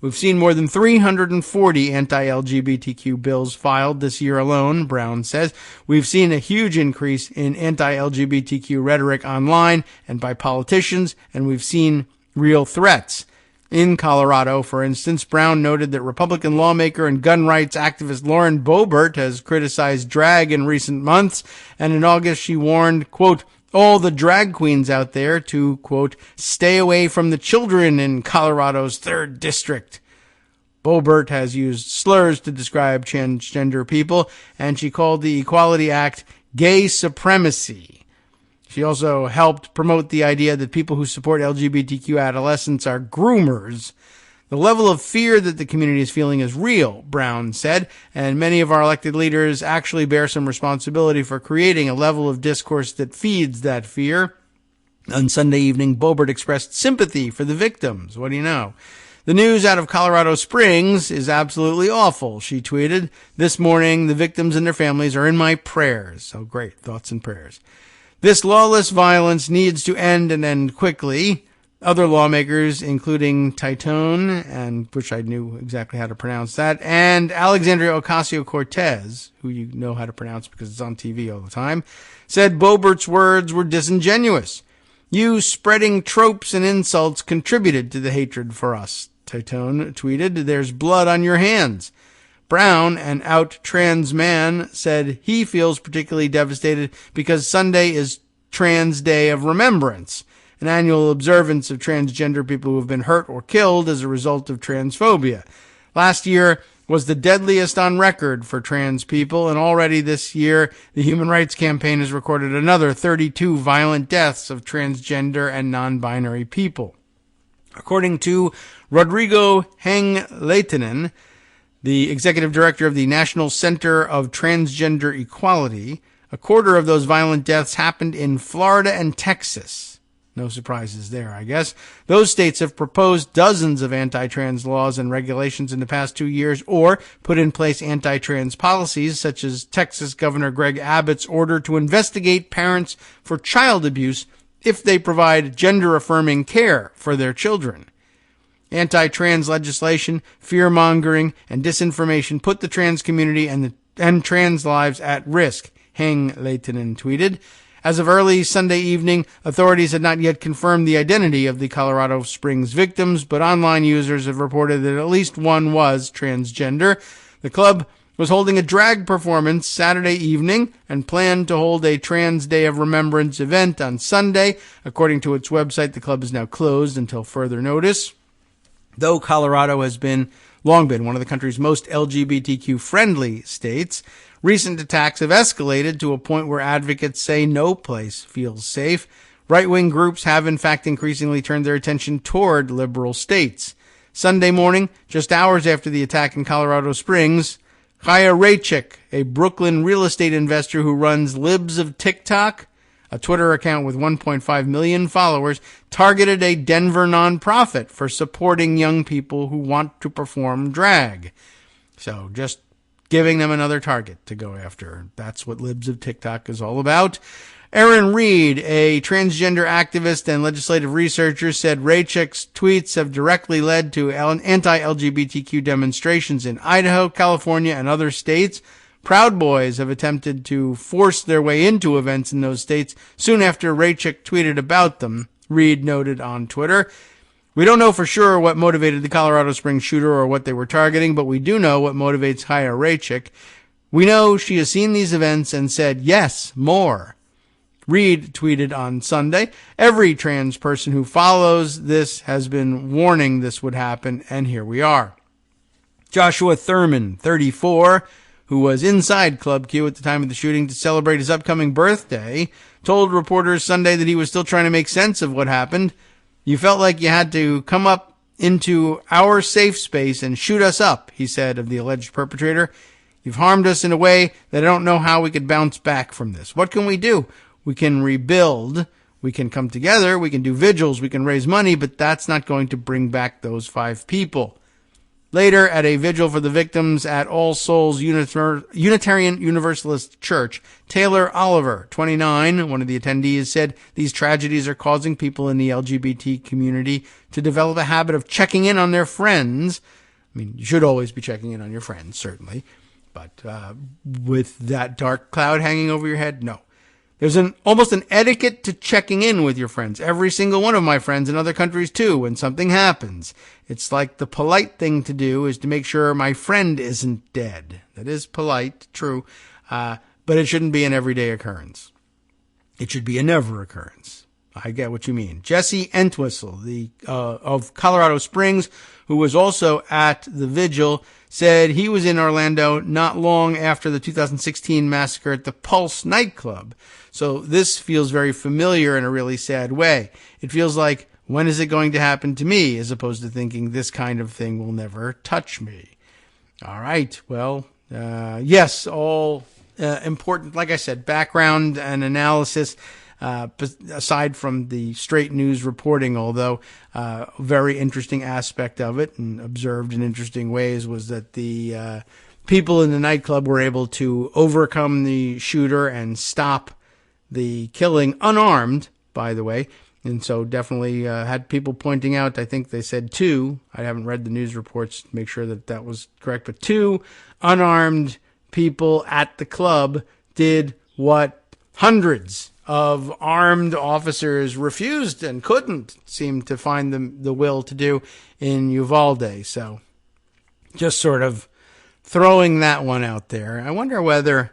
We've seen more than 340 anti-LGBTQ bills filed this year alone, Brown says. We've seen a huge increase in anti-LGBTQ rhetoric online and by politicians, and we've seen real threats. In Colorado, for instance, Brown noted that Republican lawmaker and gun rights activist Lauren Boebert has criticized drag in recent months, and in August she warned, quote, all the drag queens out there to, quote, stay away from the children in Colorado's 3rd District. Boebert has used slurs to describe transgender people, and she called the Equality Act gay supremacy. She also helped promote the idea that people who support LGBTQ adolescents are groomers. The level of fear that the community is feeling is real, Brown said, and many of our elected leaders actually bear some responsibility for creating a level of discourse that feeds that fear. On Sunday evening, Boebert expressed sympathy for the victims. What do you know? The news out of Colorado Springs is absolutely awful, she tweeted. This morning, the victims and their families are in my prayers. So great, thoughts and prayers. This lawless violence needs to end and end quickly. Other lawmakers, including Titone, and which I knew exactly how to pronounce that, and Alexandria Ocasio-Cortez, who you know how to pronounce because it's on TV all the time, said Boebert's words were disingenuous. You spreading tropes and insults contributed to the hatred for us, Titone tweeted. There's blood on your hands. Brown, an out trans man, said he feels particularly devastated because Sunday is Trans Day of Remembrance, an annual observance of transgender people who have been hurt or killed as a result of transphobia. Last year was the deadliest on record for trans people, and already this year, the Human Rights Campaign has recorded another 32 violent deaths of transgender and non-binary people. According to Rodrigo Heng-Lehtinen, the executive director of the National Center of Transgender Equality, a quarter of those violent deaths happened in Florida and Texas. No surprises there, I guess. Those states have proposed dozens of anti-trans laws and regulations in the past 2 years or put in place anti-trans policies, such as Texas Governor Greg Abbott's order to investigate parents for child abuse if they provide gender-affirming care for their children. Anti-trans legislation, fear-mongering, and disinformation put the trans community and trans lives at risk, Heng-Lehtinen tweeted. As of early Sunday evening, authorities had not yet confirmed the identity of the Colorado Springs victims, but online users have reported that at least one was transgender. The club was holding a drag performance Saturday evening and planned to hold a Trans Day of Remembrance event on Sunday. According to its website, the club is now closed until further notice. Though Colorado has long been one of the country's most LGBTQ-friendly states, recent attacks have escalated to a point where advocates say no place feels safe. Right-wing groups have, in fact, increasingly turned their attention toward liberal states. Sunday morning, just hours after the attack in Colorado Springs, Chaya Raichik, a Brooklyn real estate investor who runs Libs of TikTok, a Twitter account with 1.5 million followers, targeted a Denver nonprofit for supporting young people who want to perform drag. So just giving them another target to go after. That's what Libs of TikTok is all about. Erin Reed, a transgender activist and legislative researcher, said Raichik's tweets have directly led to anti-LGBTQ demonstrations in Idaho, California, and other states. Proud Boys have attempted to force their way into events in those states soon after Raichik tweeted about them, Reed noted on Twitter. We don't know for sure what motivated the Colorado Springs shooter or what they were targeting, but we do know what motivates Chaya Raichik. We know she has seen these events and said, yes, more. Reed tweeted on Sunday, every trans person who follows this has been warning this would happen, and here we are. Joshua Thurman, 34, who was inside Club Q at the time of the shooting to celebrate his upcoming birthday, told reporters Sunday that he was still trying to make sense of what happened. You felt like you had to come up into our safe space and shoot us up, he said of the alleged perpetrator. You've harmed us in a way that I don't know how we could bounce back from this. What can we do? We can rebuild. We can come together. We can do vigils. We can raise money, but that's not going to bring back those 5 people. Later, at a vigil for the victims at All Souls Unitarian Universalist Church, Taylor Oliver, 29, one of the attendees, said these tragedies are causing people in the LGBT community to develop a habit of checking in on their friends. I mean, you should always be checking in on your friends, certainly. But with that dark cloud hanging over your head, no. There's almost an etiquette to checking in with your friends. Every single one of my friends in other countries, too, when something happens. It's like the polite thing to do is to make sure my friend isn't dead. That is polite, true, but it shouldn't be an everyday occurrence. It should be a never occurrence. I get what you mean. Jesse Entwistle, of Colorado Springs, who was also at the vigil, said he was in Orlando not long after the 2016 massacre at the Pulse nightclub. So this feels very familiar in a really sad way. It feels like When is it going to happen to me? As opposed to thinking this kind of thing will never touch me. All right. Well, yes, all important, like I said, background and analysis, aside from the straight news reporting, although very interesting aspect of it and observed in interesting ways was that the people in the nightclub were able to overcome the shooter and stop the killing unarmed, by the way. And so definitely had people pointing out, I think they said 2, I haven't read the news reports to make sure that that was correct, but 2 unarmed people at the club did what hundreds of armed officers refused and couldn't seem to find the will to do in Uvalde. So just sort of throwing that one out there. I wonder whether,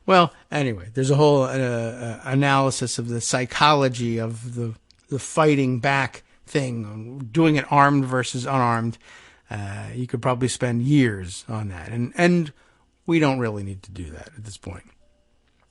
well, anyway, there's a whole analysis of the psychology of the fighting back thing, doing it armed versus unarmed. You could probably spend years on that. And we don't really need to do that at this point.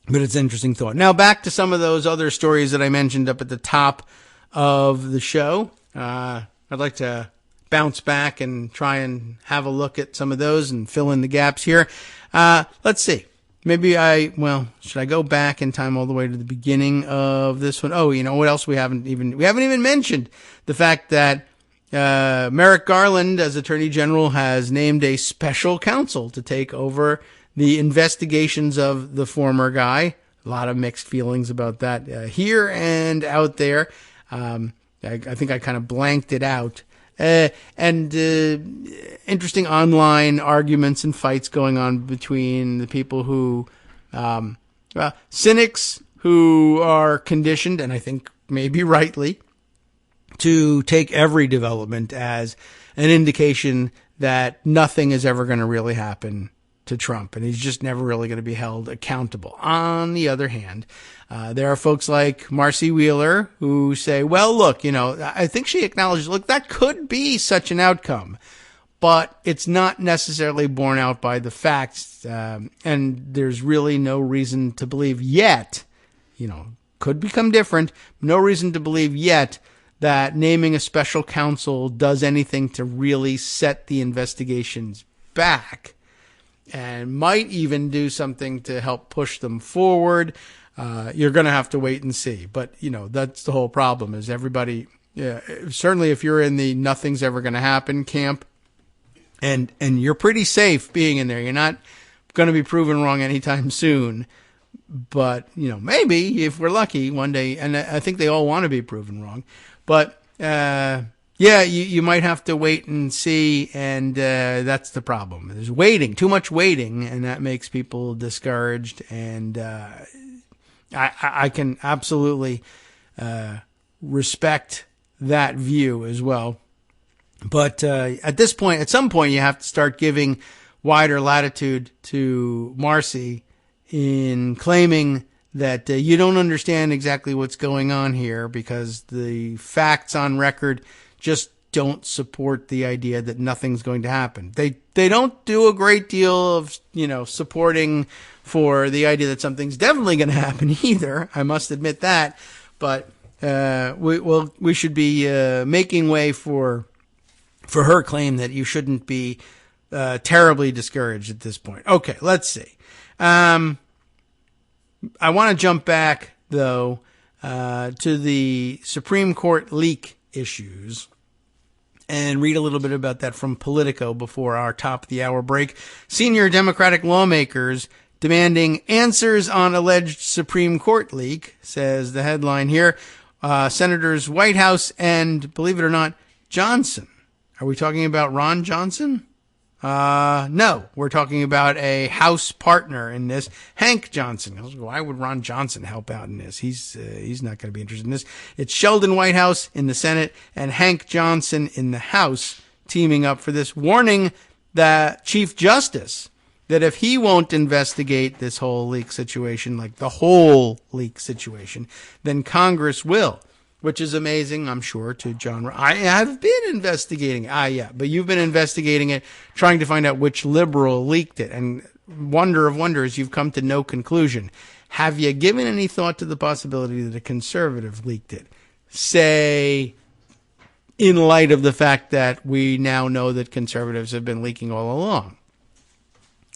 But it's an interesting thought. Now back to some of those other stories that I mentioned up at the top of the show. I'd like to bounce back and try and have a look at some of those and fill in the gaps here. Let's see. Maybe should I go back in time all the way to the beginning of this one? Oh, you know what else we haven't even mentioned? The fact that Merrick Garland, as Attorney General, has named a special counsel to take over the investigations of the former guy. A lot of mixed feelings about that here and out there. I think I kind of blanked it out. And interesting online arguments and fights going on between the people who, cynics who are conditioned, and I think maybe rightly, to take every development as an indication that nothing is ever going to really happen to Trump, and he's just never really going to be held accountable. On the other hand, there are folks like Marcy Wheeler who say, well, look, I think she acknowledges, look, that could be such an outcome, but it's not necessarily borne out by the facts, and there's really no reason to believe yet, could become different, no reason to believe yet that naming a special counsel does anything to really set the investigations back, and might even do something to help push them forward. You're going to have to wait and see. But, that's the whole problem is everybody, certainly if you're in the nothing's ever going to happen camp, and you're pretty safe being in there. You're not going to be proven wrong anytime soon. But, maybe if we're lucky one day, and I think they all want to be proven wrong. But, you might have to wait and see, and that's the problem. There's too much waiting, and that makes people discouraged. And I can absolutely respect that view as well. But at some point, you have to start giving wider latitude to Marcy in claiming that you don't understand exactly what's going on here because the facts on record just don't support the idea that nothing's going to happen. They don't do a great deal of, supporting for the idea that something's definitely going to happen either. I must admit that. But we should be making way for her claim that you shouldn't be terribly discouraged at this point. Okay, let's see. I want to jump back, though, to the Supreme Court leak issues and read a little bit about that from Politico before our top of the hour break. Senior Democratic lawmakers demanding answers on alleged Supreme Court leak, says the headline here. Senators Whitehouse and, believe it or not, Johnson. Are we talking about Ron Johnson? No, we're talking about a House partner in this, Hank Johnson. Why would Ron Johnson help out in this? He's not going to be interested in this. It's Sheldon Whitehouse in the Senate and Hank Johnson in the House teaming up for this, warning the Chief Justice that if he won't investigate this whole leak situation, like the whole leak situation, then Congress will. Which is amazing, I'm sure, to John. I have been investigating it. But you've been investigating it, trying to find out which liberal leaked it. And wonder of wonders, you've come to no conclusion. Have you given any thought to the possibility that a conservative leaked it? say, in light of the fact that we now know that conservatives have been leaking all along?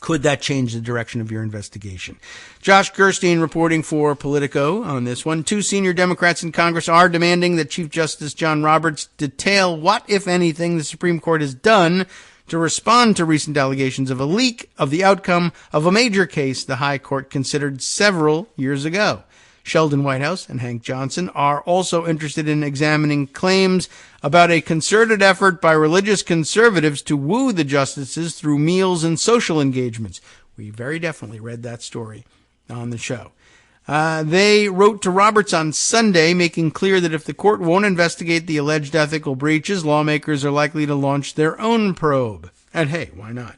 Could that change the direction of your investigation? Josh Gerstein reporting for Politico on this one. 2 senior Democrats in Congress are demanding that Chief Justice John Roberts detail what, if anything, the Supreme Court has done to respond to recent allegations of a leak of the outcome of a major case the High Court considered several years ago. Sheldon Whitehouse and Hank Johnson are also interested in examining claims about a concerted effort by religious conservatives to woo the justices through meals and social engagements. We very definitely read that story on the show. They wrote to Roberts on Sunday, making clear that if the court won't investigate the alleged ethical breaches, lawmakers are likely to launch their own probe. And hey, why not?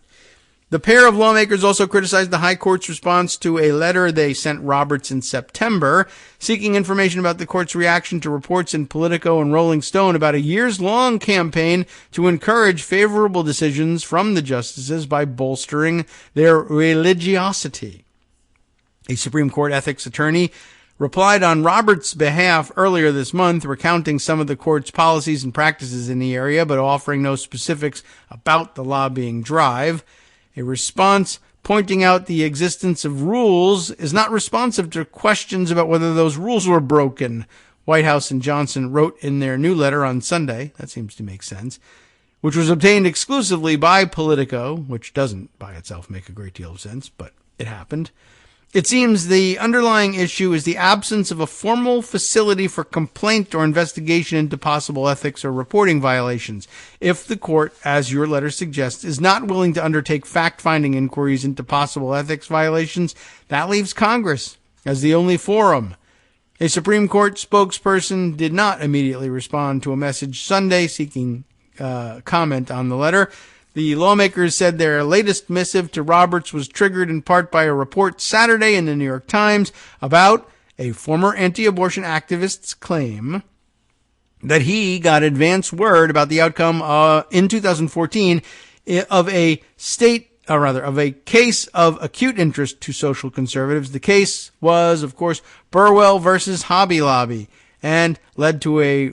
The pair of lawmakers also criticized the High Court's response to a letter they sent Roberts in September, seeking information about the court's reaction to reports in Politico and Rolling Stone about a years-long campaign to encourage favorable decisions from the justices by bolstering their religiosity. A Supreme Court ethics attorney replied on Roberts' behalf earlier this month, recounting some of the court's policies and practices in the area, but offering no specifics about the lobbying drive. A response pointing out the existence of rules is not responsive to questions about whether those rules were broken, Whitehouse and Johnson wrote in their new letter on Sunday. That seems to make sense. Which was obtained exclusively by Politico, which doesn't by itself make a great deal of sense, but it happened. It seems the underlying issue is the absence of a formal facility for complaint or investigation into possible ethics or reporting violations. If the court, as your letter suggests, is not willing to undertake fact-finding inquiries into possible ethics violations, that leaves Congress as the only forum. A Supreme Court spokesperson did not immediately respond to a message Sunday seeking comment on the letter. The lawmakers said their latest missive to Roberts was triggered in part by a report Saturday in the New York Times about a former anti-abortion activist's claim that he got advance word about the outcome in 2014 of a case of acute interest to social conservatives. The case was, of course, Burwell versus Hobby Lobby, and led to a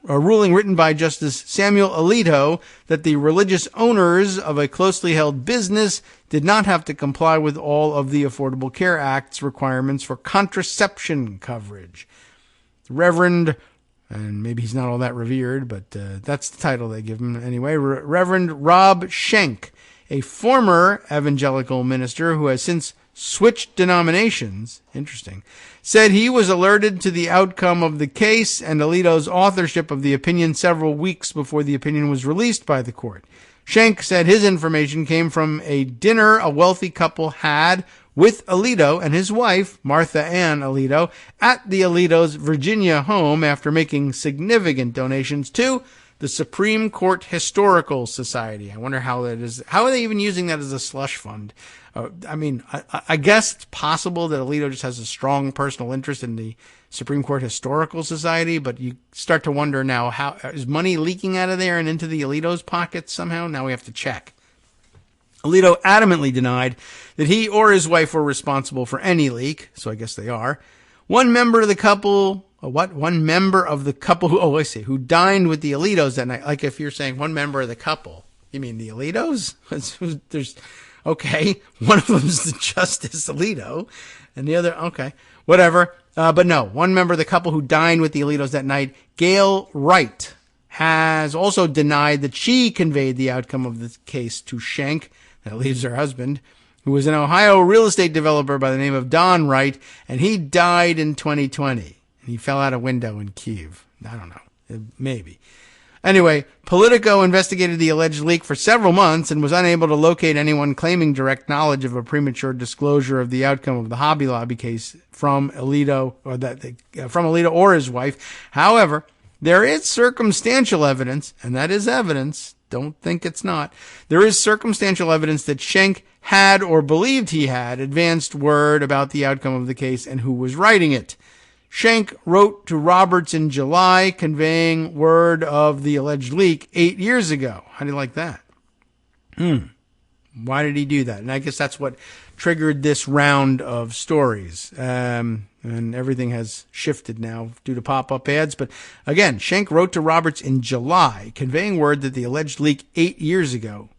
ruling written by Justice Samuel Alito that the religious owners of a closely held business did not have to comply with all of the Affordable Care Act's requirements for contraception coverage. Reverend, and maybe he's not all that revered, but that's the title they give him anyway, Reverend Rob Schenck, a former evangelical minister who has since switched denominations, interesting, said he was alerted to the outcome of the case and Alito's authorship of the opinion several weeks before the opinion was released by the court. Schenck said his information came from a dinner a wealthy couple had with Alito and his wife, Martha Ann Alito, at the Alito's Virginia home after making significant donations to the Supreme Court Historical Society. I wonder how that is. How are they even using that as a slush fund? I guess it's possible that Alito just has a strong personal interest in the Supreme Court Historical Society, but you start to wonder now, how is money leaking out of there and into the Alito's pockets somehow? Now we have to check. Alito adamantly denied that he or his wife were responsible for any leak, so I guess they are. One member of the couple who dined with the Alitos that night. Like if you're saying one member of the couple, you mean the Alitos? Okay, one of them's the Justice Alito, and the other, okay, whatever. But no, one member of the couple who dined with the Alitos that night, Gail Wright, has also denied that she conveyed the outcome of the case to Schenck, that leaves her husband, who was an Ohio real estate developer by the name of Don Wright, and he died in 2020. And he fell out a window in Kiev. I don't know, maybe. Anyway, Politico investigated the alleged leak for several months and was unable to locate anyone claiming direct knowledge of a premature disclosure of the outcome of the Hobby Lobby case from Alito or his wife. However, there is circumstantial evidence, and that is evidence. Don't think it's not. There is circumstantial evidence that Schenck had or believed he had advanced word about the outcome of the case and who was writing it. Schenck wrote to Roberts in July, conveying word of the alleged leak 8 years ago. How do you like that? Why did he do that? And I guess that's what triggered this round of stories. And everything has shifted now due to pop-up ads. But again, Schenck wrote to Roberts in July, conveying word that the alleged leak 8 years ago,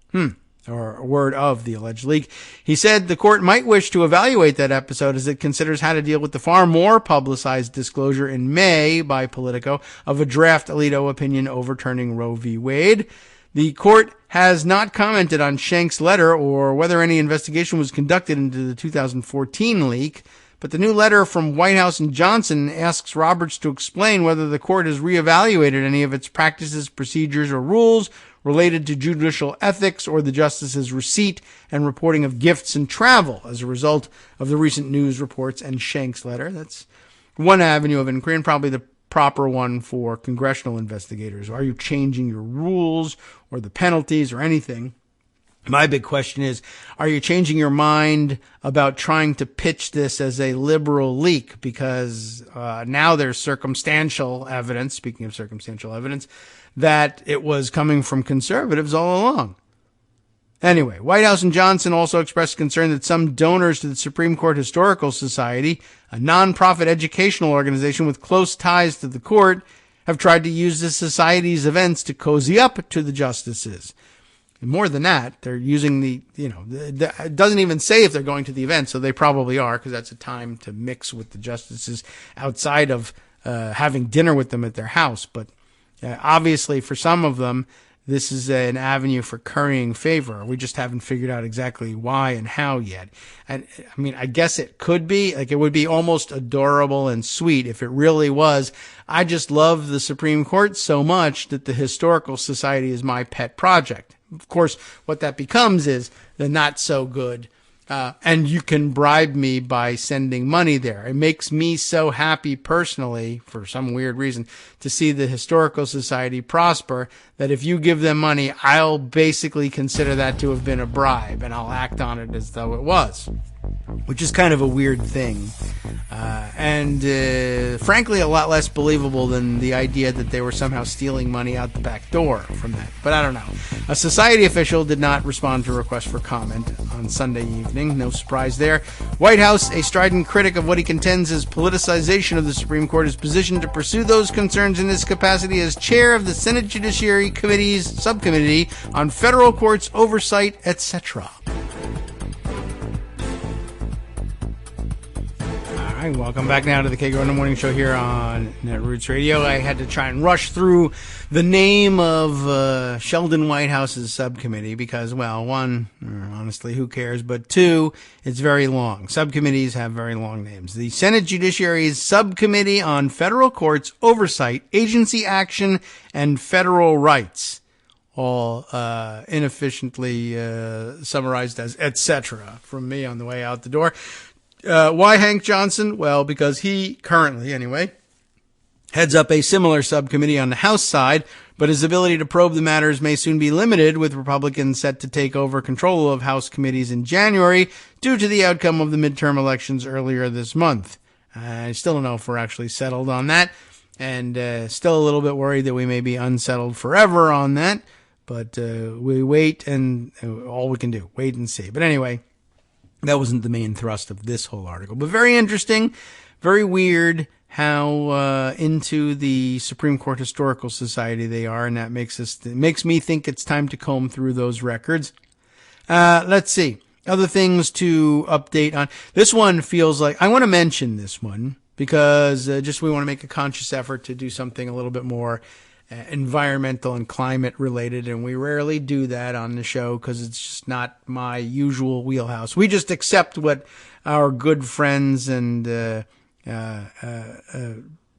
or word of the alleged leak. He said the court might wish to evaluate that episode as it considers how to deal with the far more publicized disclosure in May by Politico of a draft Alito opinion overturning Roe v. Wade. The court has not commented on Schenck's letter or whether any investigation was conducted into the 2014 leak, but the new letter from White House and Johnson asks Roberts to explain whether the court has reevaluated any of its practices, procedures, or rules related to judicial ethics or the justice's receipt and reporting of gifts and travel as a result of the recent news reports and Schenck's letter. That's one avenue of inquiry and probably the proper one for congressional investigators. Are you changing your rules or the penalties or anything? My big question is, are you changing your mind about trying to pitch this as a liberal leak? Because now there's circumstantial evidence, speaking of circumstantial evidence, that it was coming from conservatives all along. Anyway, White House and Johnson also expressed concern that some donors to the Supreme Court Historical Society, a nonprofit educational organization with close ties to the court, have tried to use the society's events to cozy up to the justices. And more than that, they're using it doesn't even say if they're going to the event, so they probably are, because that's a time to mix with the justices outside of having dinner with them at their house. But obviously, for some of them, this is an avenue for currying favor. We just haven't figured out exactly why and how yet. And I mean, I guess it could be, like, it would be almost adorable and sweet if it really was. I just love the Supreme Court so much that the Historical Society is my pet project. Of course, what that becomes is the not so good. And you can bribe me by sending money there. It makes me so happy personally, for some weird reason, to see the Historical Society prosper, that if you give them money, I'll basically consider that to have been a bribe, and I'll act on it as though it was, which is kind of a weird thing. And frankly, a lot less believable than the idea that they were somehow stealing money out the back door from that. But I don't know. A society official did not respond to a request for comment on Sunday evening. No surprise there. White House, a strident critic of what he contends is politicization of the Supreme Court, is positioned to pursue those concerns in his capacity as chair of the Senate Judiciary Committee's subcommittee on federal courts oversight, etc. Welcome back now to the Kagro in the Morning Show here on Netroots Radio. I had to try and rush through the name of Sheldon Whitehouse's subcommittee because, well, one, honestly, who cares? But two, it's very long. Subcommittees have very long names. The Senate Judiciary's Subcommittee on Federal Courts Oversight, Agency Action, and Federal Rights, all inefficiently summarized as etc. from me on the way out the door. Why Hank Johnson? Well, because he currently, anyway, heads up a similar subcommittee on the House side, but his ability to probe the matters may soon be limited, with Republicans set to take over control of House committees in January due to the outcome of the midterm elections earlier this month. I still don't know if we're actually settled on that, and still a little bit worried that we may be unsettled forever on that, but we wait, and all we can do, wait and see. But anyway, that wasn't the main thrust of this whole article, but very interesting, very weird how into the Supreme Court Historical Society they are, and that makes me think it's time to comb through those records. Let's see. Other things to update on. This one feels like, I want to mention this one because we want to make a conscious effort to do something a little bit more environmental and climate related, and we rarely do that on the show because it's just not my usual wheelhouse. We just accept what our good friends and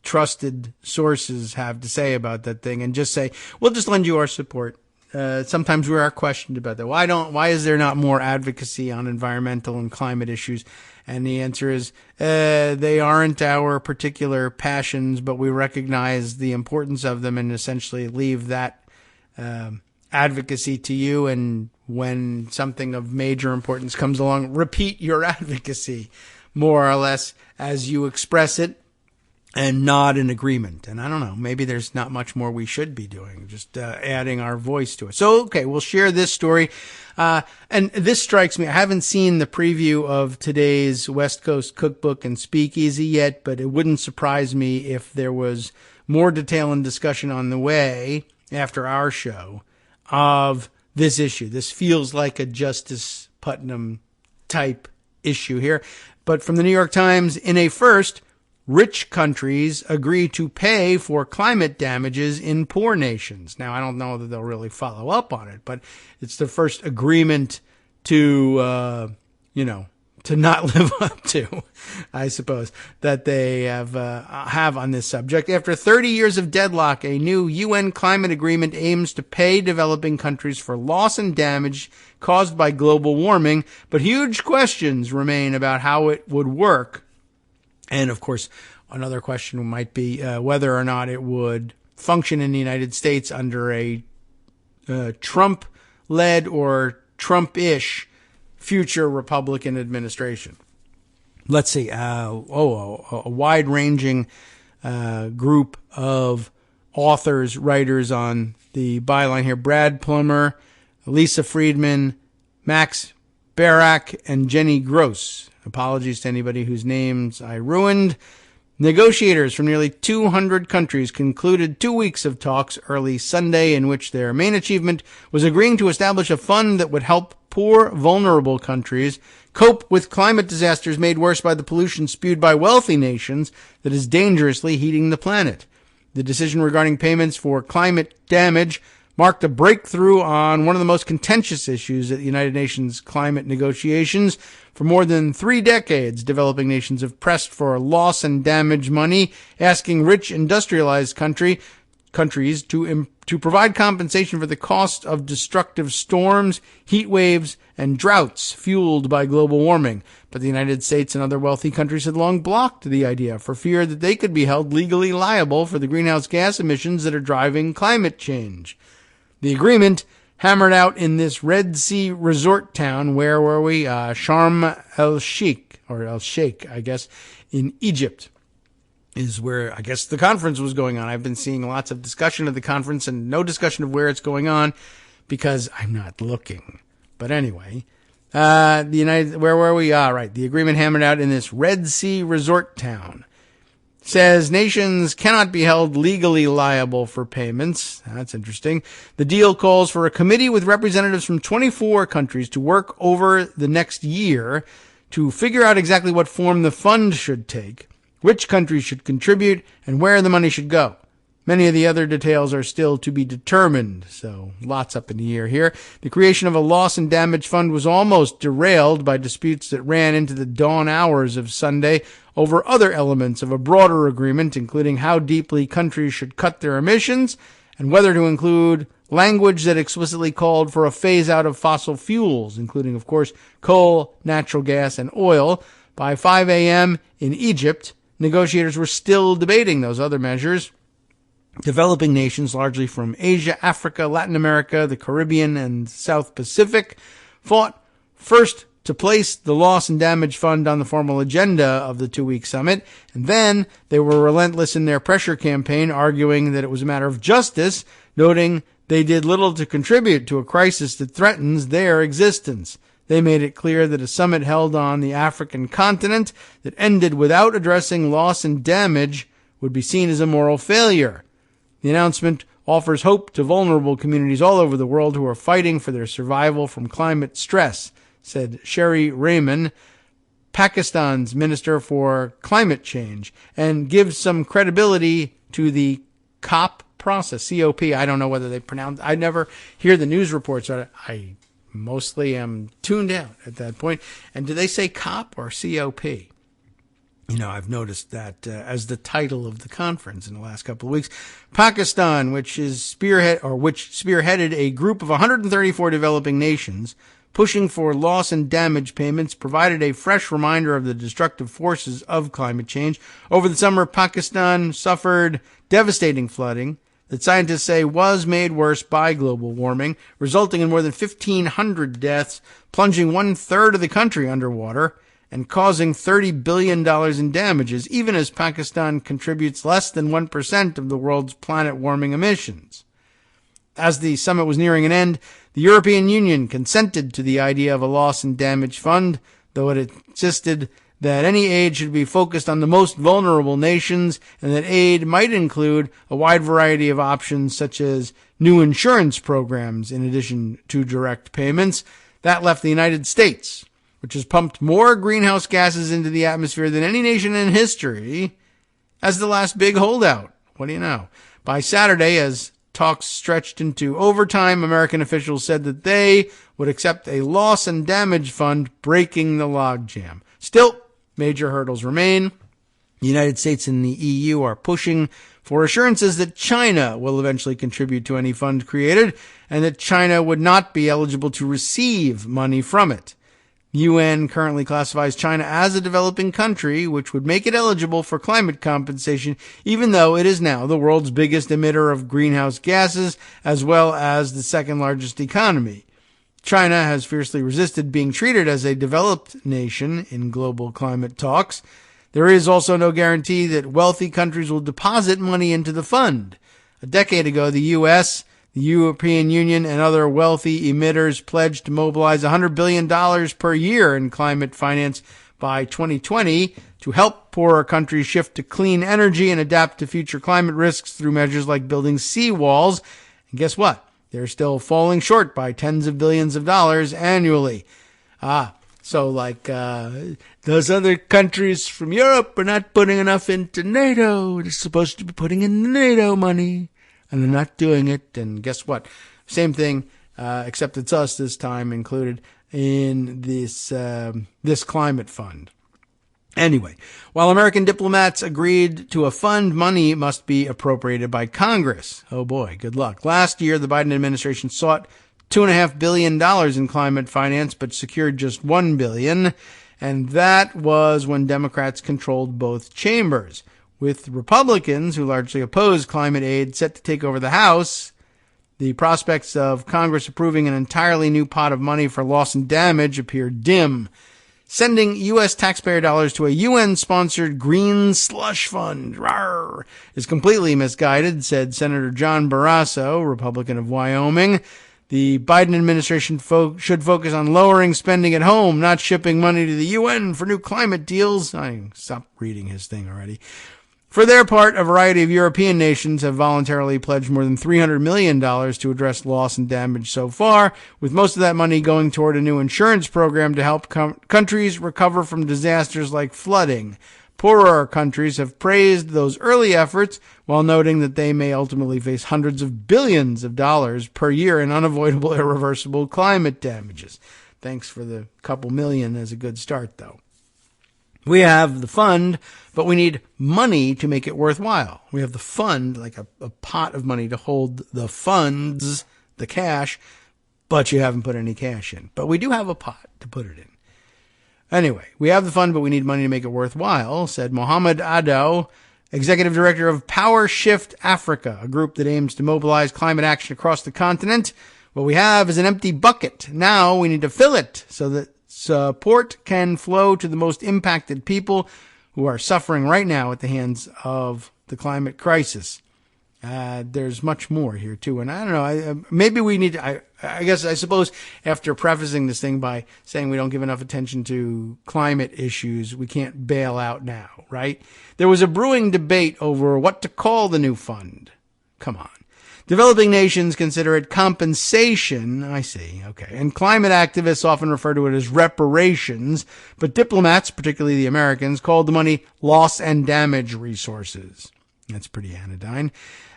trusted sources have to say about that thing, and just say, we'll just lend you our support. Sometimes we are questioned about that. Why is there not more advocacy on environmental and climate issues? And the answer is, they aren't our particular passions, but we recognize the importance of them and essentially leave that advocacy to you. And when something of major importance comes along, repeat your advocacy more or less as you express it. and not an agreement. And I don't know, maybe there's not much more we should be doing, just adding our voice to it. So, okay, we'll share this story. And this strikes me. I haven't seen the preview of today's West Coast Cookbook and Speakeasy yet, but it wouldn't surprise me if there was more detail and discussion on the way after our show of this issue. This feels like a Justice Putnam type issue here. But from the New York Times, in a first, rich countries agree to pay for climate damages in poor nations. Now, I don't know that they'll really follow up on it, but it's the first agreement to, to not live up to, I suppose, that they have on this subject. After 30 years of deadlock, a new UN climate agreement aims to pay developing countries for loss and damage caused by global warming, but huge questions remain about how it would work. And, of course, another question might be whether or not it would function in the United States under a Trump-led or Trump-ish future Republican administration. Let's see. A wide-ranging group of authors, writers on the byline here. Brad Plummer, Lisa Friedman, Max Barak, and Jenny Gross. Apologies to anybody whose names I ruined. Negotiators from nearly 200 countries concluded 2 weeks of talks early Sunday in which their main achievement was agreeing to establish a fund that would help poor, vulnerable countries cope with climate disasters made worse by the pollution spewed by wealthy nations that is dangerously heating the planet. The decision regarding payments for climate damage marked a breakthrough on one of the most contentious issues at the United Nations climate negotiations. For more than 3 decades, developing nations have pressed for loss and damage money, asking rich industrialized countries to provide compensation for the cost of destructive storms, heat waves, and droughts fueled by global warming. But the United States and other wealthy countries had long blocked the idea for fear that they could be held legally liable for the greenhouse gas emissions that are driving climate change. The agreement, hammered out in this Red Sea resort town, where were we? Sharm el-Sheikh, or el-Sheikh, I guess, in Egypt, is where I guess the conference was going on. I've been seeing lots of discussion of the conference and no discussion of where it's going on because I'm not looking. But anyway, where were we? Right. The agreement hammered out in this Red Sea resort town says nations cannot be held legally liable for payments. That's interesting. The deal calls for a committee with representatives from 24 countries to work over the next year to figure out exactly what form the fund should take, which countries should contribute, and where the money should go. Many of the other details are still to be determined, so lots up in the air here. The creation of a loss and damage fund was almost derailed by disputes that ran into the dawn hours of Sunday over other elements of a broader agreement, including how deeply countries should cut their emissions and whether to include language that explicitly called for a phase-out of fossil fuels, including, of course, coal, natural gas, and oil. By 5 a.m. in Egypt, negotiators were still debating those other measures. Developing nations, largely from Asia, Africa, Latin America, the Caribbean, and South Pacific, fought first to place the loss and damage fund on the formal agenda of the 2-week summit, and then they were relentless in their pressure campaign, arguing that it was a matter of justice, noting they did little to contribute to a crisis that threatens their existence. They made it clear that a summit held on the African continent that ended without addressing loss and damage would be seen as a moral failure. The announcement offers hope to vulnerable communities all over the world who are fighting for their survival from climate stress, said Sherry Rehman, Pakistan's Minister for Climate Change, and gives some credibility to the COP process, C-O-P. I don't know whether they pronounce. I never hear the news reports. I mostly am tuned out at that point. And do they say COP or C-O-P? You know, I've noticed that as the title of the conference in the last couple of weeks. Pakistan, which spearheaded a group of 134 developing nations pushing for loss and damage payments, provided a fresh reminder of the destructive forces of climate change. Over the summer, Pakistan suffered devastating flooding that scientists say was made worse by global warming, resulting in more than 1,500 deaths, plunging 1/3 of the country underwater, and causing $30 billion in damages, even as Pakistan contributes less than 1% of the world's planet-warming emissions. As the summit was nearing an end, the European Union consented to the idea of a loss and damage fund, though it insisted that any aid should be focused on the most vulnerable nations and that aid might include a wide variety of options such as new insurance programs in addition to direct payments. That left the United States, which has pumped more greenhouse gases into the atmosphere than any nation in history, as the last big holdout. What do you know? By Saturday, as talks stretched into overtime, American officials said that they would accept a loss and damage fund, breaking the logjam. Still, major hurdles remain. The United States and the EU are pushing for assurances that China will eventually contribute to any fund created and that China would not be eligible to receive money from it. The UN currently classifies China as a developing country, which would make it eligible for climate compensation, even though it is now the world's biggest emitter of greenhouse gases, as well as the second largest economy. China has fiercely resisted being treated as a developed nation in global climate talks. There is also no guarantee that wealthy countries will deposit money into the fund. A decade ago, the U.S., the European Union, and other wealthy emitters pledged to mobilize $100 billion per year in climate finance by 2020 to help poorer countries shift to clean energy and adapt to future climate risks through measures like building seawalls. And guess what? They're still falling short by tens of billions of dollars annually. So like those other countries from Europe are not putting enough into NATO. They're supposed to be putting in NATO money, and they're not doing it. And guess what? Same thing, except it's us this time included in this climate fund. Anyway, while American diplomats agreed to a fund, money must be appropriated by Congress. Oh boy, good luck. Last year, the Biden administration sought $2.5 billion in climate finance, but secured just $1 billion. And that was when Democrats controlled both chambers. With Republicans, who largely oppose climate aid, set to take over the House, the prospects of Congress approving an entirely new pot of money for loss and damage appear dim. Sending U.S. taxpayer dollars to a UN-sponsored green slush fund is completely misguided, said Senator John Barrasso, Republican of Wyoming. The Biden administration should focus on lowering spending at home, not shipping money to the UN for new climate deals. I stopped reading his thing already. For their part, a variety of European nations have voluntarily pledged more than $300 million to address loss and damage so far, with most of that money going toward a new insurance program to help countries recover from disasters like flooding. Poorer countries have praised those early efforts, while noting that they may ultimately face hundreds of billions of dollars per year in unavoidable, irreversible climate damages. Thanks for the couple million as a good start, though. We have the fund, but we need money to make it worthwhile. We have the fund, like a pot of money to hold the funds, the cash, but you haven't put any cash in. But we do have a pot to put it in. Anyway, we have the fund, but we need money to make it worthwhile, said Mohammed Ado, executive director of Power Shift Africa, a group that aims to mobilize climate action across the continent. What we have is an empty bucket. Now we need to fill it so that support can flow to the most impacted people who are suffering right now at the hands of the climate crisis. There's much more here, too. And I don't know, maybe we need to, I suppose after prefacing this thing by saying we don't give enough attention to climate issues, we can't bail out now, right? There was a brewing debate over what to call the new fund. Come on. Developing nations consider it compensation, I see, okay. And climate activists often refer to it as reparations, but diplomats, particularly the Americans, called the money loss and damage resources. That's pretty anodyne.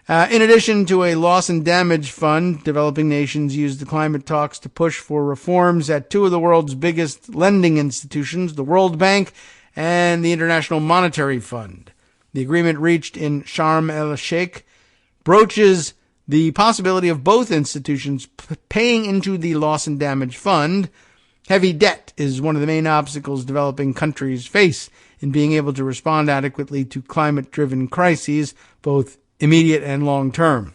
In addition to a loss and damage fund, developing nations use the climate talks to push for reforms at two of the world's biggest lending institutions, the World Bank and the International Monetary Fund. The agreement reached in Sharm el-Sheikh broaches the possibility of both institutions paying into the loss and damage fund. Heavy debt is one of the main obstacles developing countries face in being able to respond adequately to climate-driven crises, both immediate and long-term.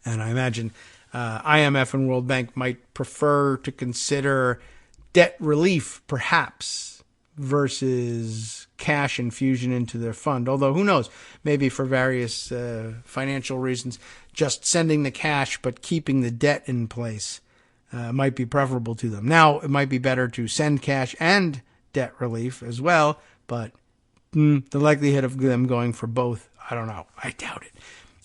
And I imagine IMF and World Bank might prefer to consider debt relief, perhaps, versus cash infusion into their fund. Although, who knows? Maybe for various financial reasons, just sending the cash but keeping the debt in place might be preferable to them. Now, it might be better to send cash and debt relief as well, but the likelihood of them going for both, I don't know. I doubt it.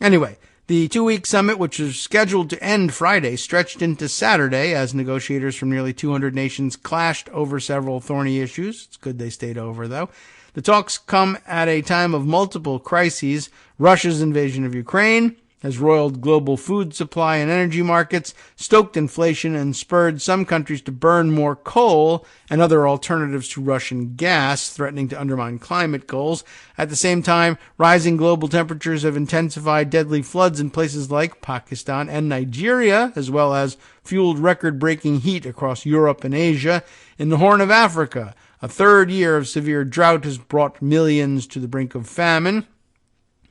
Anyway, the 2-week summit, which was scheduled to end Friday, stretched into Saturday as negotiators from nearly 200 nations clashed over several thorny issues. It's good they stayed over, though. The talks come at a time of multiple crises. Russia's invasion of Ukraine has roiled global food supply and energy markets, stoked inflation, and spurred some countries to burn more coal and other alternatives to Russian gas, threatening to undermine climate goals. At the same time, rising global temperatures have intensified deadly floods in places like Pakistan and Nigeria, as well as fueled record-breaking heat across Europe and Asia. In the Horn of Africa, a third year of severe drought has brought millions to the brink of famine.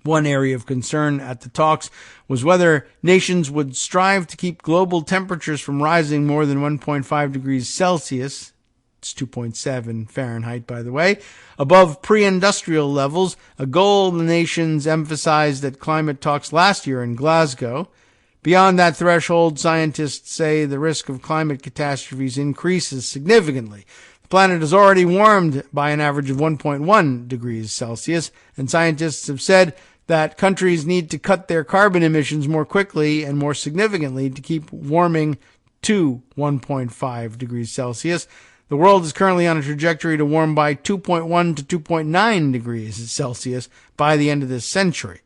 One area of concern at the talks was whether nations would strive to keep global temperatures from rising more than 1.5 degrees Celsius, it's 2.7 Fahrenheit, by the way, above pre-industrial levels, a goal the nations emphasized at climate talks last year in Glasgow. Beyond that threshold, scientists say the risk of climate catastrophes increases significantly. The planet has already warmed by an average of 1.1 degrees Celsius, and scientists have said that countries need to cut their carbon emissions more quickly and more significantly to keep warming to 1.5 degrees Celsius. The world is currently on a trajectory to warm by 2.1 to 2.9 degrees Celsius by the end of this century.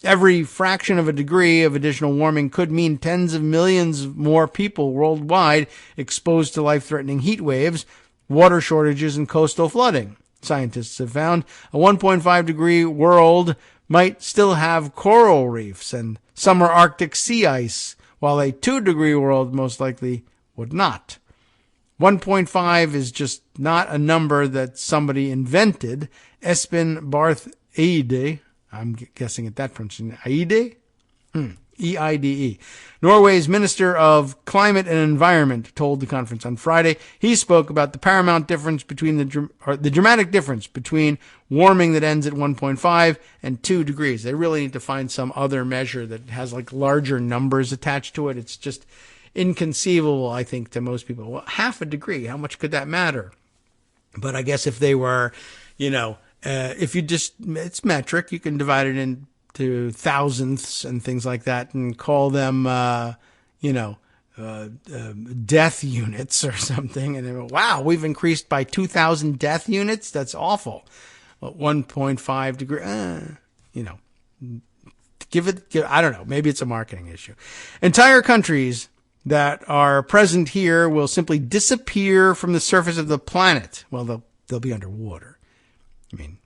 Every fraction of a degree of additional warming could mean tens of millions more people worldwide exposed to life-threatening heat waves, water shortages, and coastal flooding. Scientists have found a 1.5 degree world might still have coral reefs and summer Arctic sea ice, while a 2-degree world most likely would not. 1.5 is just not a number that somebody invented. Espen Barth Eide, I'm guessing at that pronunciation, Eide? E-I-D-E. Norway's Minister of Climate and Environment told the conference on Friday. He spoke about the paramount difference between the dramatic difference between warming that ends at 1.5 and 2 degrees. They really need to find some other measure that has like larger numbers attached to it. It's just inconceivable, I think, to most people. Well, half a degree, how much could that matter? But I guess if they were, if you just, it's metric, you can divide it into thousandths and things like that and call them, death units or something. And then, wow, we've increased by 2,000 death units. That's awful. 1.5 degree, I don't know. Maybe it's a marketing issue. Entire countries that are present here will simply disappear from the surface of the planet. Well, they'll be underwater. I mean,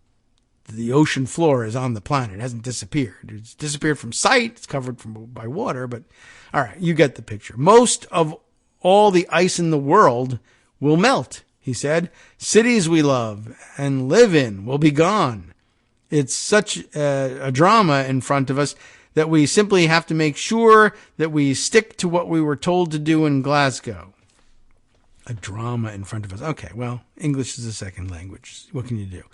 the ocean floor is on the planet. It hasn't disappeared. It's disappeared from sight. It's covered by water, but all right, you get the picture. Most of all the ice in the world will melt, he said. Cities we love and live in will be gone. It's such a drama in front of us that we simply have to make sure that we stick to what we were told to do in Glasgow. A drama in front of us. Okay, well, English is a second language. What can you do?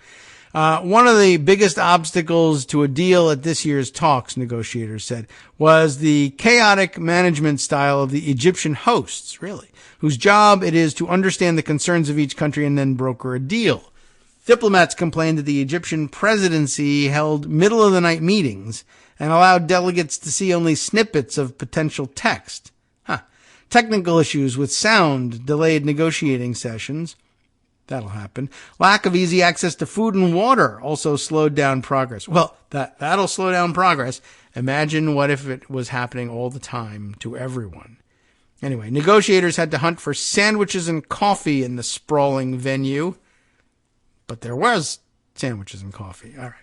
One of the biggest obstacles to a deal at this year's talks, negotiators said, was the chaotic management style of the Egyptian hosts, really, whose job it is to understand the concerns of each country and then broker a deal. Diplomats complained that the Egyptian presidency held middle-of-the-night meetings and allowed delegates to see only snippets of potential text. Technical issues with sound delayed negotiating sessions. That'll happen. Lack of easy access to food and water also slowed down progress. Well, that'll slow down progress. Imagine what if it was happening all the time to everyone. Anyway, negotiators had to hunt for sandwiches and coffee in the sprawling venue. But there was sandwiches and coffee. All right.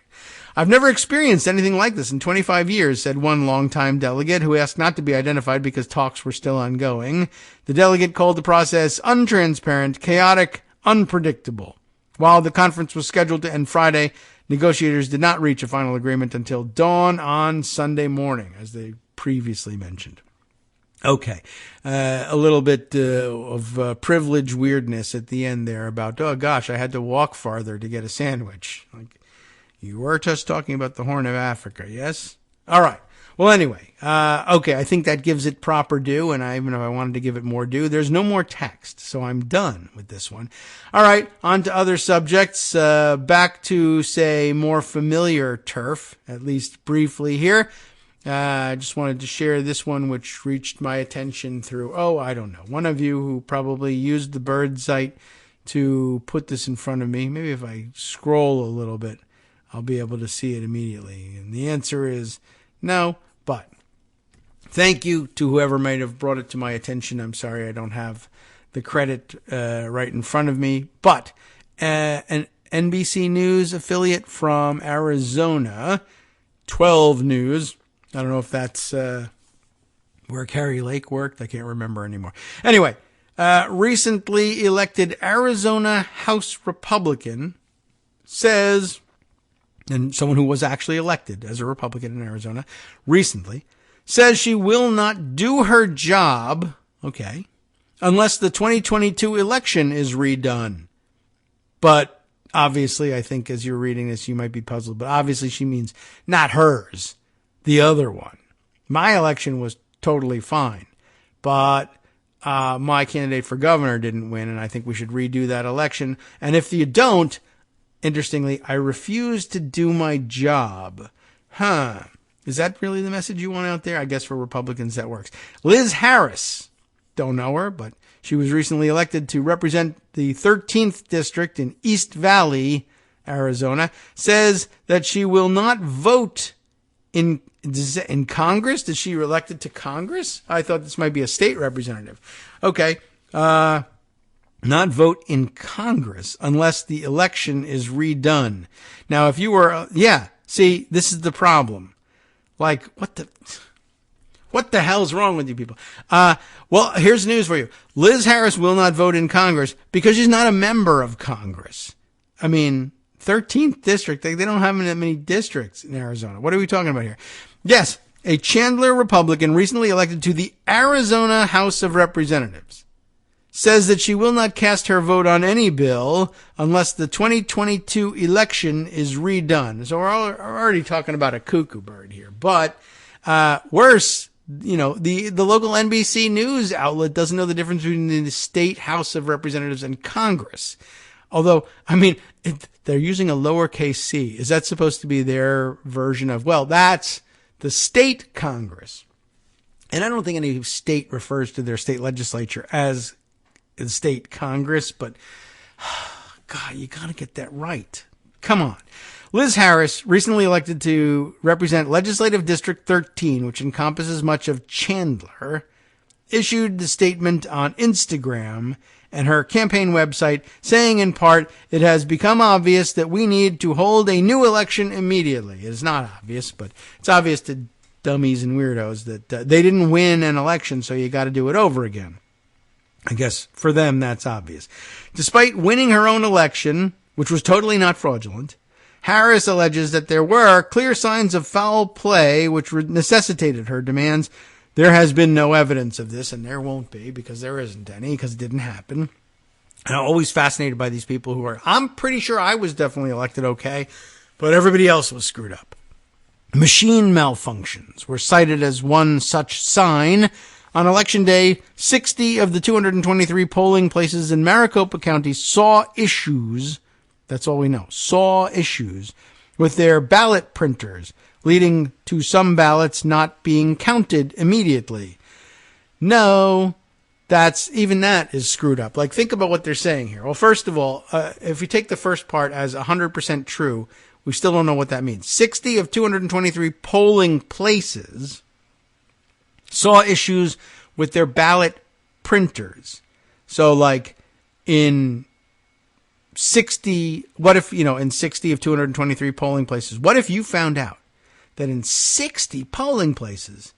I've never experienced anything like this in 25 years, said one longtime delegate who asked not to be identified because talks were still ongoing. The delegate called the process untransparent, chaotic, unpredictable. While the conference was scheduled to end Friday, negotiators did not reach a final agreement until dawn on Sunday morning, as they previously mentioned. Okay. A little bit of privilege weirdness at the end there about, oh gosh, I had to walk farther to get a sandwich. Like, you were just talking about the Horn of Africa, yes? All right. Well, anyway, okay, I think that gives it proper due, and even if I wanted to give it more due, there's no more text, so I'm done with this one. All right, on to other subjects. Back to, say, more familiar turf, at least briefly here. I just wanted to share this one, which reached my attention through, I don't know, one of you who probably used the bird site to put this in front of me. Maybe if I scroll a little bit, I'll be able to see it immediately. And the answer is no, but thank you to whoever might have brought it to my attention. I'm sorry I don't have the credit right in front of me. But an NBC News affiliate from Arizona, 12 News, I don't know if that's where Carrie Lake worked. I can't remember anymore. Anyway, recently elected Arizona House Republican says, and someone who was actually elected as a Republican in Arizona recently, says she will not do her job, okay, unless the 2022 election is redone. But obviously, I think as you're reading this, you might be puzzled, but obviously she means not hers, the other one. My election was totally fine, but my candidate for governor didn't win, and I think we should redo that election. And if you don't, interestingly, I refuse to do my job. Is that really the message you want out there? I guess for Republicans that works. Liz Harris, don't know her, but she was recently elected to represent the 13th district in East Valley, Arizona, says that she will not vote in Congress. Is she elected to Congress? I thought this might be a state representative. Okay. Not vote in Congress unless the election is redone. Now, if you were, see, this is the problem. Like, what the hell's wrong with you people? Well, here's news for you. Liz Harris will not vote in Congress because she's not a member of Congress. I mean, 13th district, they don't have that many districts in Arizona. What are we talking about here? Yes, a Chandler Republican recently elected to the Arizona House of Representatives says that she will not cast her vote on any bill unless the 2022 election is redone. So we're already talking about a cuckoo bird here. But worse, the local NBC News outlet doesn't know the difference between the state House of Representatives and Congress. Although, I mean, they're using a lowercase c. Is that supposed to be their version of, well, that's the state Congress? And I don't think any state refers to their state legislature as the state Congress, but God, you got to get that right. Come on. Liz Harris, recently elected to represent Legislative District 13, which encompasses much of Chandler, issued the statement on Instagram and her campaign website, saying in part, it has become obvious that we need to hold a new election immediately. It's not obvious, but it's obvious to dummies and weirdos that they didn't win an election, so you got to do it over again. I guess for them, that's obvious. Despite winning her own election, which was totally not fraudulent, Harris alleges that there were clear signs of foul play which necessitated her demands. There has been no evidence of this, and there won't be because there isn't any, because it didn't happen. And I'm always fascinated by these people who are, I'm pretty sure I was definitely elected okay, but everybody else was screwed up. Machine malfunctions were cited as one such sign. On Election Day, 60 of the 223 polling places in Maricopa County saw issues, that's all we know, saw issues with their ballot printers, leading to some ballots not being counted immediately. No, even that is screwed up. Like, think about what they're saying here. Well, first of all, if we take the first part as 100% true, we still don't know what that means. 60 of 223 polling places saw issues with their ballot printers. So, like, in 60, in 60 of 223 polling places, what if you found out that in 60 polling places,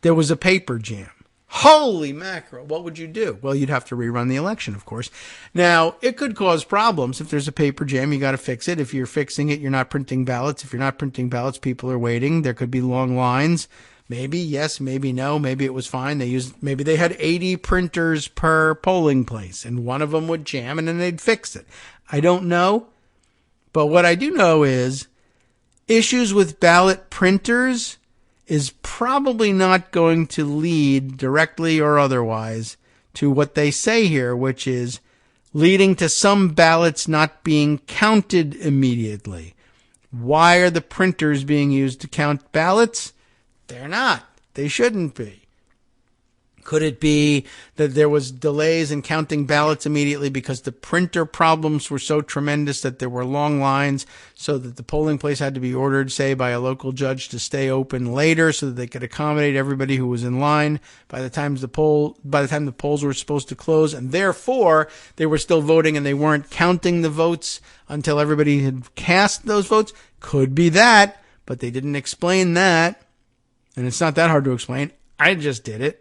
there was a paper jam? Holy mackerel, what would you do? Well, you'd have to rerun the election, of course. Now, it could cause problems. If there's a paper jam, you got to fix it. If you're fixing it, you're not printing ballots. If you're not printing ballots, people are waiting. There could be long lines. Maybe yes, maybe no, maybe it was fine. Maybe they had 80 printers per polling place and one of them would jam and then they'd fix it. I don't know. But what I do know is issues with ballot printers is probably not going to lead directly or otherwise to what they say here, which is leading to some ballots not being counted immediately. Why are the printers being used to count ballots? They're not. They shouldn't be. Could it be that there was delays in counting ballots immediately because the printer problems were so tremendous that there were long lines, so that the polling place had to be ordered, say, by a local judge to stay open later so that they could accommodate everybody who was in line by the time the polls were supposed to close, and therefore they were still voting and they weren't counting the votes until everybody had cast those votes? Could be that, but they didn't explain that, and it's not that hard to explain. I just did it.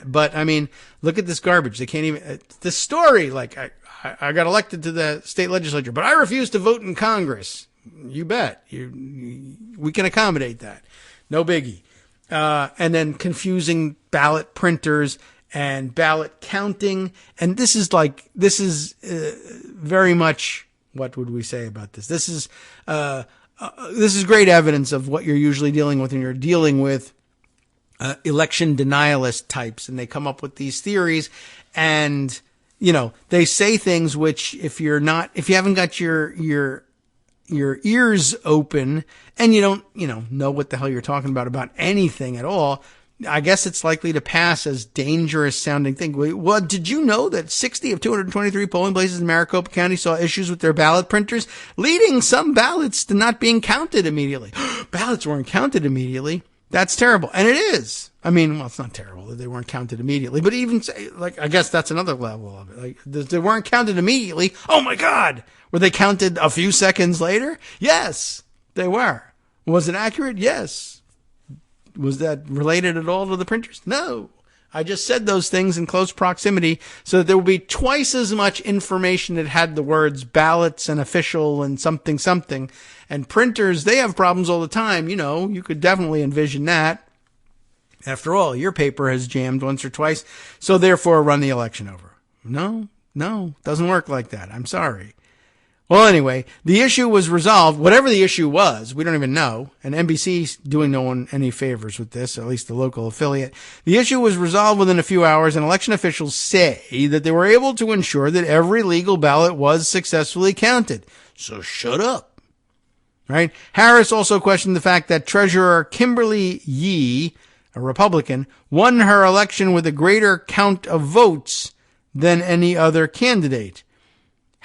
But I mean, look at this garbage. They can't even, the story, like I got elected to the state legislature, but I refuse to vote in Congress. You bet. We can accommodate that. No biggie. And then confusing ballot printers and ballot counting. And this is very much, what would we say about this? This is great evidence of what you're usually dealing with when you're dealing with election denialist types, and they come up with these theories, and they say things which, if you haven't got your ears open and you don't know what the hell you're talking about anything at all, I guess it's likely to pass as dangerous sounding thing. Well, did you know that 60 of 223 polling places in Maricopa County saw issues with their ballot printers, leading some ballots to not being counted immediately? Ballots weren't counted immediately. That's terrible. And it is. I mean, well, it's not terrible that they weren't counted immediately, but even say, I guess that's another level of it. They weren't counted immediately. Oh my God. Were they counted a few seconds later? Yes, they were. Was it accurate? Yes. Was that related at all to the printers? No. I just said those things in close proximity so that there would be twice as much information that had the words ballots and official and something, something. And printers, they have problems all the time. You could definitely envision that. After all, your paper has jammed once or twice, so therefore run the election over. No, doesn't work like that. I'm sorry. Well, anyway, the issue was resolved. Whatever the issue was, we don't even know. And NBC's doing no one any favors with this, at least the local affiliate. The issue was resolved within a few hours, and election officials say that they were able to ensure that every legal ballot was successfully counted. So shut up. Right? Harris also questioned the fact that Treasurer Kimberly Yee, a Republican, won her election with a greater count of votes than any other candidate.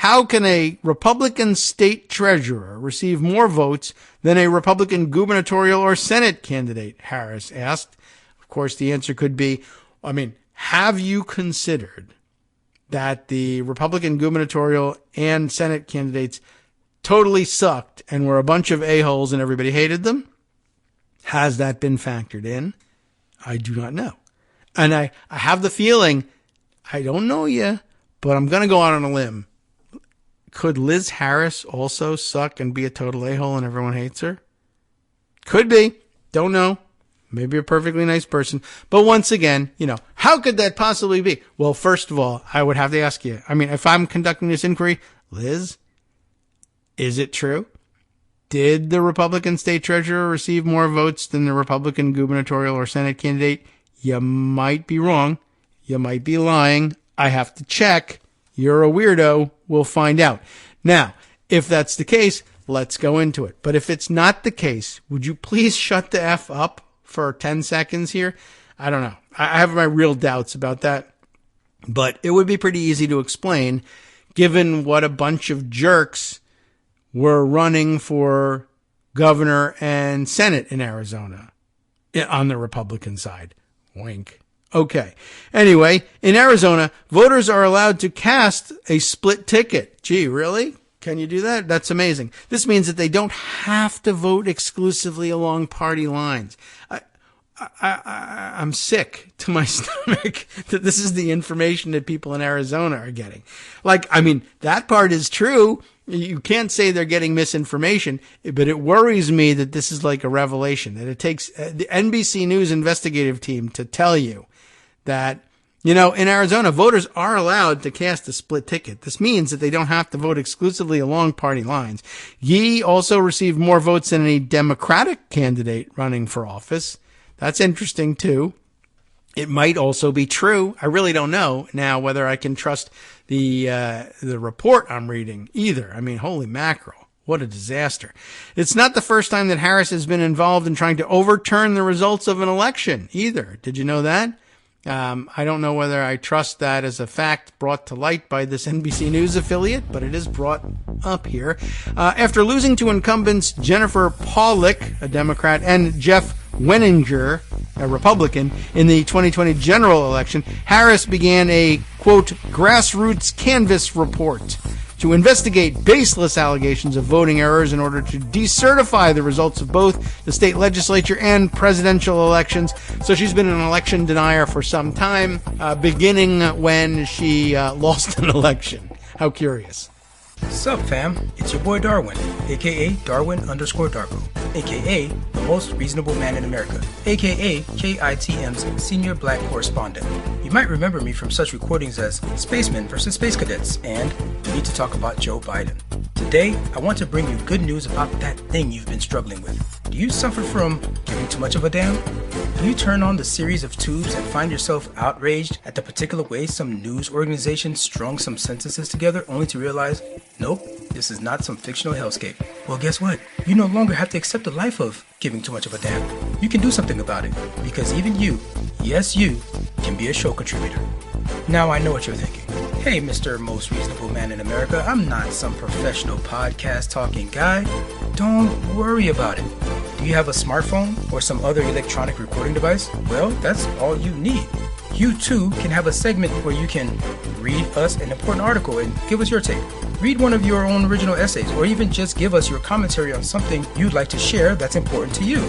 How can a Republican state treasurer receive more votes than a Republican gubernatorial or Senate candidate? Harris asked. Of course, the answer could be, have you considered that the Republican gubernatorial and Senate candidates totally sucked and were a bunch of a-holes and everybody hated them? Has that been factored in? I do not know. And I have the feeling, I don't know you, but I'm going to go out on a limb. Could Liz Harris also suck and be a total a-hole and everyone hates her? Could be. Don't know. Maybe a perfectly nice person. But once again, how could that possibly be? Well, first of all, I would have to ask you. If I'm conducting this inquiry, Liz, is it true? Did the Republican state treasurer receive more votes than the Republican gubernatorial or Senate candidate? You might be wrong. You might be lying. I have to check. You're a weirdo. We'll find out. Now, if that's the case, let's go into it. But if it's not the case, would you please shut the F up for 10 seconds here? I don't know. I have my real doubts about that. But it would be pretty easy to explain, given what a bunch of jerks were running for governor and Senate in Arizona on the Republican side. Wink. Okay. Anyway, in Arizona, voters are allowed to cast a split ticket. Gee, really? Can you do that? That's amazing. This means that they don't have to vote exclusively along party lines. I'm sick to my stomach that this is the information that people in Arizona are getting. That part is true. You can't say they're getting misinformation, but it worries me that this is like a revelation, that it takes the NBC News investigative team to tell you that, in Arizona, voters are allowed to cast a split ticket. This means that they don't have to vote exclusively along party lines. Yee also received more votes than any Democratic candidate running for office. That's interesting, too. It might also be true. I really don't know now whether I can trust the report I'm reading either. I mean, holy mackerel. What a disaster. It's not the first time that Harris has been involved in trying to overturn the results of an election either. Did you know that? I don't know whether I trust that as a fact brought to light by this NBC News affiliate, but it is brought up here. After losing to incumbents Jennifer Pollock, a Democrat, and Jeff Wenninger, a Republican, in the 2020 general election, Harris began a, quote, grassroots canvass report to investigate baseless allegations of voting errors in order to decertify the results of both the state legislature and presidential elections. So she's been an election denier for some time, beginning when she lost an election. How curious. Sup, fam? It's your boy Darwin, aka Darwin_Darko, aka the most reasonable man in America, aka KITM's senior black correspondent. You might remember me from such recordings as Spacemen vs. Space Cadets and We Need to Talk About Joe Biden. Today, I want to bring you good news about that thing you've been struggling with. Do you suffer from giving too much of a damn? Do you turn on the series of tubes and find yourself outraged at the particular way some news organization strung some sentences together only to realize, nope, this is not some fictional hellscape? Well, guess what? You no longer have to accept the life of giving too much of a damn. You can do something about it, because even you, yes you, can be a show contributor. Now I know what you're thinking. Hey, Mr. Most Reasonable Man in America, I'm not some professional podcast talking guy. Don't worry about it. Do you have a smartphone or some other electronic recording device? Well, that's all you need. You too can have a segment where you can read us an important article and give us your take. Read one of your own original essays, or even just give us your commentary on something you'd like to share that's important to you.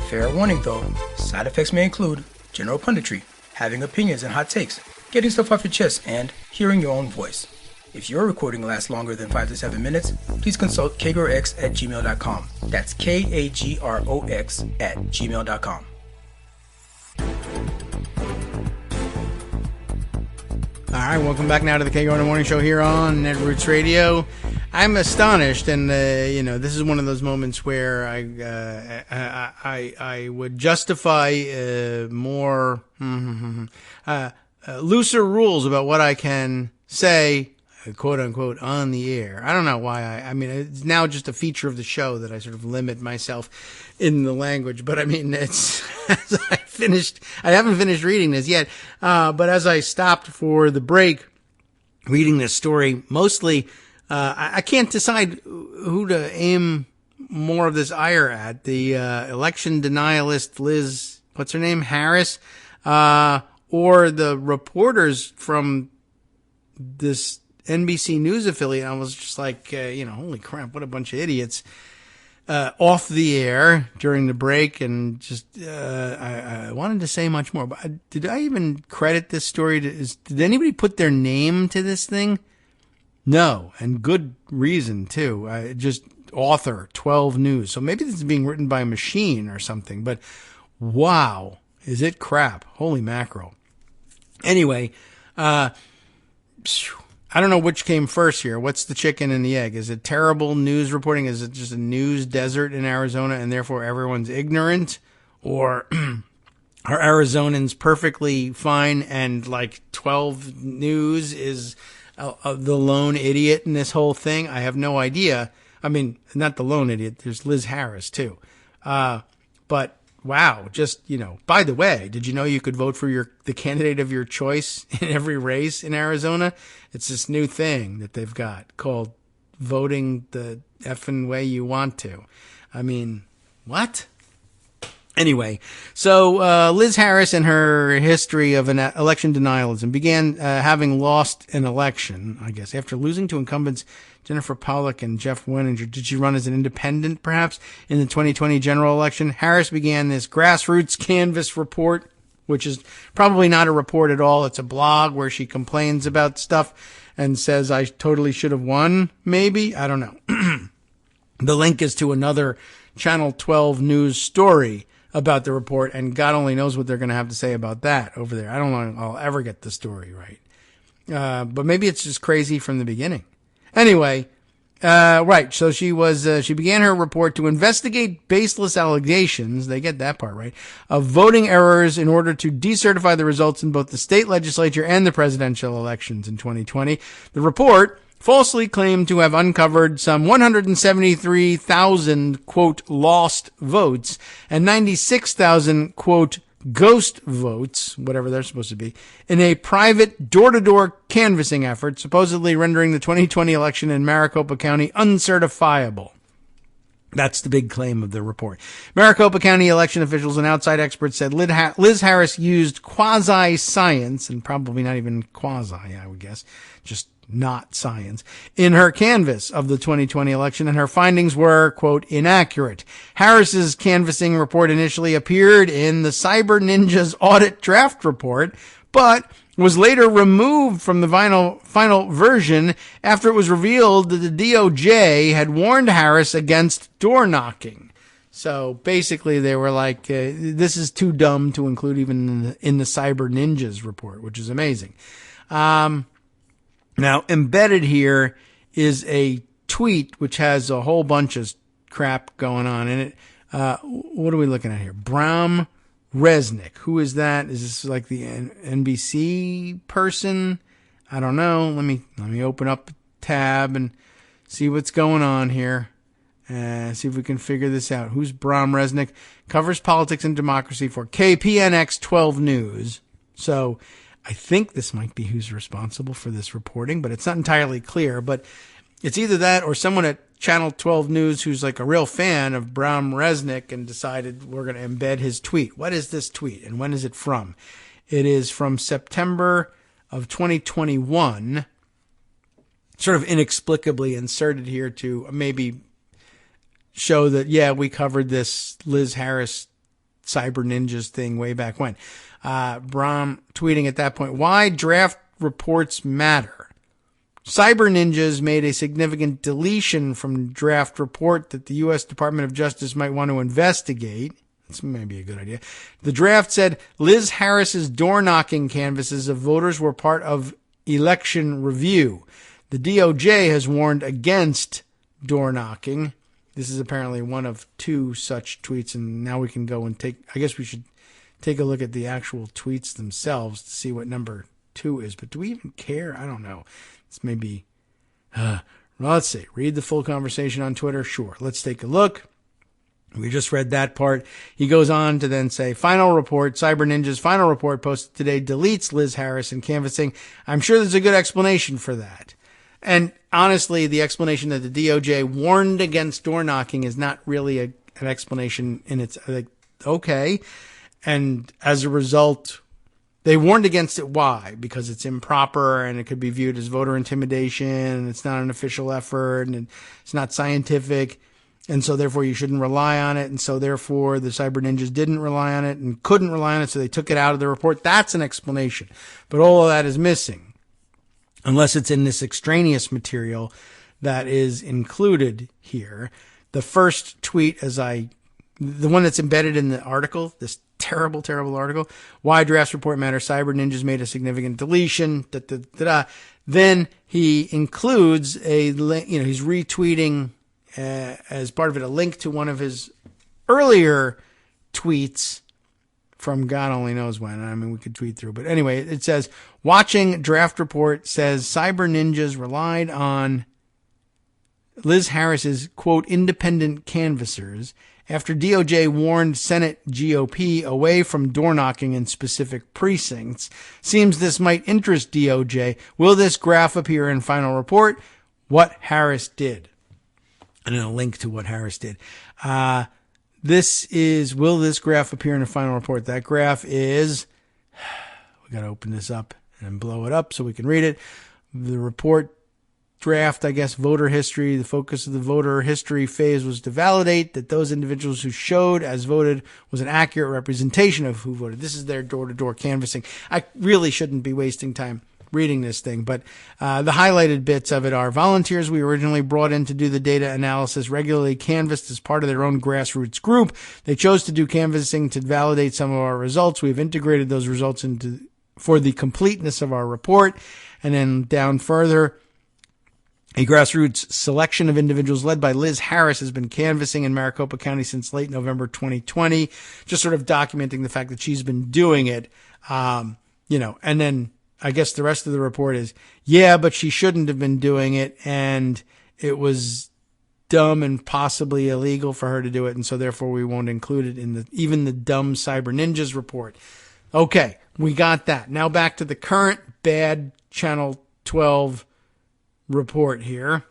Fair warning though, side effects may include general punditry, having opinions and hot takes, getting stuff off your chest, and hearing your own voice. If your recording lasts longer than 5 to 7 minutes, please consult kagrox@gmail.com. That's KAGROX@gmail.com. All right, welcome back now to the Kagro in the Morning Show here on Net Roots Radio. I'm astonished, and this is one of those moments where I would justify more looser rules about what I can say, quote unquote, on the air. I don't know why. I mean, it's now just a feature of the show that I sort of limit myself in the language. But I mean, it's as I haven't finished reading this yet. But as I stopped for the break, reading this story, mostly, I can't decide who to aim more of this ire at. The election denialist Liz, what's her name, Harris, or the reporters from this NBC News affiliate. I was just like, holy crap, what a bunch of idiots. Off the air during the break, and just I wanted to say much more, but did I even credit this story? Did anybody put their name to this thing? No, and good reason too. Just author 12 News. So maybe this is being written by a machine or something, but wow, is it crap? Holy mackerel. Anyway, I don't know which came first here. What's the chicken and the egg? Is it terrible news reporting? Is it just a news desert in Arizona and therefore everyone's ignorant? Or are Arizonans perfectly fine and like 12 News is the lone idiot in this whole thing? I have no idea. I mean, not the lone idiot. There's Liz Harris too. But wow, just, by the way, did you know you could vote for the candidate of your choice in every race in Arizona? It's this new thing that they've got called voting the effing way you want to. I mean, what? Anyway, so Liz Harris and her history of an election denialism began having lost an election, I guess, after losing to incumbents Jennifer Pollock and Jeff Wenninger. Did she run as an independent, perhaps, in the 2020 general election? Harris began this grassroots canvass report, which is probably not a report at all. It's a blog where she complains about stuff and says I totally should have won, maybe. I don't know. The link is to another Channel 12 news story about the report, and God only knows what they're going to have to say about that over there. I don't know if I'll ever get the story right. But maybe it's just crazy from the beginning. Anyway, right. So she began her report to investigate baseless allegations. They get that part right, of voting errors in order to decertify the results in both the state legislature and the presidential elections in 2020. The report falsely claimed to have uncovered some 173,000, quote, lost votes and 96,000, quote, ghost votes, whatever they're supposed to be, in a private door-to-door canvassing effort, supposedly rendering the 2020 election in Maricopa County uncertifiable. That's the big claim of the report. Maricopa County election officials and outside experts said Liz Harris used quasi-science, and probably not even quasi, I would guess, just not science, in her canvass of the 2020 election, and her findings were, quote, inaccurate. Harris's canvassing report initially appeared in the Cyber Ninja's audit draft report, but was later removed from the final version after it was revealed that the DOJ had warned Harris against door knocking. So basically they were like, this is too dumb to include even in the Cyber Ninja's report, which is amazing. Now, embedded here is a tweet which has a whole bunch of crap going on in it. What are we looking at here? Bram Resnick. Who is that? Is this like the NBC person? I don't know. Let me open up a tab and see what's going on here. See if we can figure this out. Who's Bram Resnick? Covers politics and democracy for KPNX 12 News. So I think this might be who's responsible for this reporting, but it's not entirely clear. But it's either that or someone at Channel 12 News who's like a real fan of Bram Resnick and decided we're going to embed his tweet. What is this tweet and when is it from? It is from September of 2021, sort of inexplicably inserted here to maybe show that, yeah, we covered this Liz Harris Cyber Ninjas thing way back when. Bram tweeting at that point, why draft reports matter. Cyber Ninjas made a significant deletion from draft report that the U.S. Department of Justice might want to investigate. This may be a good idea. The draft said Liz Harris's door knocking canvasses of voters were part of election review. The DOJ has warned against door knocking. This is apparently one of two such tweets, and now we can go and I guess we should take a look at the actual tweets themselves to see what number 2 is. But do we even care? I don't know. It's maybe, well, let's see. Read the full conversation on Twitter. Sure. Let's take a look. We just read that part. He goes on to then say, final report, Cyber Ninja's final report posted today deletes Liz Harris and canvassing. I'm sure there's a good explanation for that. And honestly, the explanation that the DOJ warned against door knocking is not really an explanation in its, okay. And as a result, they warned against it. Why? Because it's improper and it could be viewed as voter intimidation and it's not an official effort and it's not scientific. And so therefore you shouldn't rely on it. And so therefore the Cyber Ninjas didn't rely on it and couldn't rely on it. So they took it out of the report. That's an explanation. But all of that is missing unless it's in this extraneous material that is included here. The first tweet the one that's embedded in the article, this terrible, terrible article, why drafts report matter, Cyber Ninjas made a significant deletion, Then he includes a link, he's retweeting, as part of it, a link to one of his earlier tweets from God only knows when. I mean, we could tweet through, but anyway, it says, watching draft report says Cyber Ninjas relied on Liz Harris's, quote, independent canvassers after DOJ warned Senate GOP away from door knocking in specific precincts. Seems this might interest DOJ. Will this graph appear in final report? What Harris did. And then a link to what Harris did. Will this graph appear in a final report? That graph is, we got to open this up and blow it up so we can read it. The report draft, I guess, voter history. The focus of the voter history phase was to validate that those individuals who showed as voted was an accurate representation of who voted. This is their door-to-door canvassing. I really shouldn't be wasting time reading this thing, but the highlighted bits of it are: volunteers we originally brought in to do the data analysis regularly canvassed as part of their own grassroots group. They chose to do canvassing to validate some of our results. We've integrated those results for the completeness of our report. And then down further, a grassroots selection of individuals led by Liz Harris has been canvassing in Maricopa County since late November 2020, just sort of documenting the fact that she's been doing it. And then I guess the rest of the report is, yeah, but she shouldn't have been doing it, and it was dumb and possibly illegal for her to do it, and so therefore we won't include it in even the dumb cyber ninjas report. Okay, we got that. Now back to the current bad Channel 12 report here.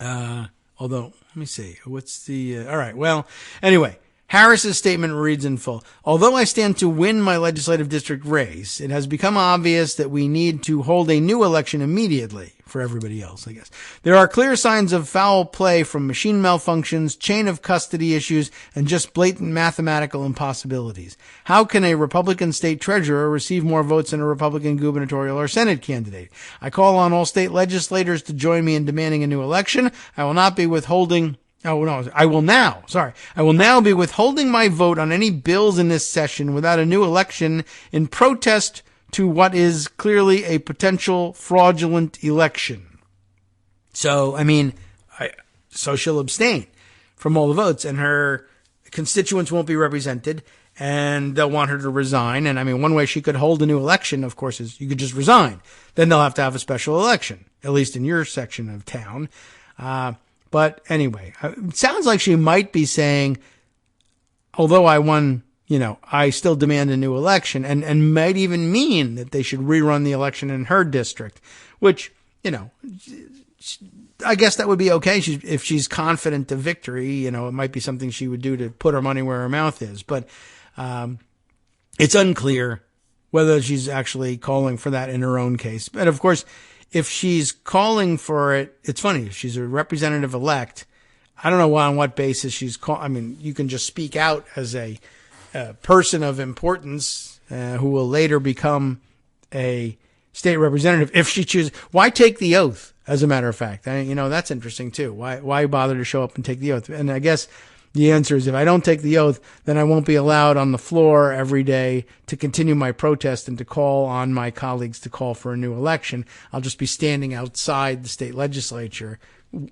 Although, let me see. What's the... all right, well, anyway, Harris's statement reads in full. Although I stand to win my legislative district race, it has become obvious that we need to hold a new election immediately. For everybody else, I guess. There are clear signs of foul play from machine malfunctions, chain of custody issues, and just blatant mathematical impossibilities. How can a Republican state treasurer receive more votes than a Republican gubernatorial or Senate candidate? I call on all state legislators to join me in demanding a new election. I will now be withholding my vote on any bills in this session without a new election in protest to what is clearly a potential fraudulent election. So, so she'll abstain from all the votes, and her constituents won't be represented, and they'll want her to resign. And one way she could hold a new election, of course, is you could just resign. Then they'll have to have a special election, at least in your section of town. But anyway, it sounds like she might be saying, although I won, I still demand a new election, and might even mean that they should rerun the election in her district, which, I guess that would be okay. If she's confident of victory, it might be something she would do to put her money where her mouth is. But it's unclear whether she's actually calling for that in her own case. But of course, if she's calling for it, it's funny. If she's a representative elect, I don't know on what basis she's you can just speak out as a person of importance who will later become a state representative if she chooses. Why take the oath, as a matter of fact? That's interesting, too. Why bother to show up and take the oath? And I guess the answer is if I don't take the oath, then I won't be allowed on the floor every day to continue my protest and to call on my colleagues to call for a new election. I'll just be standing outside the state legislature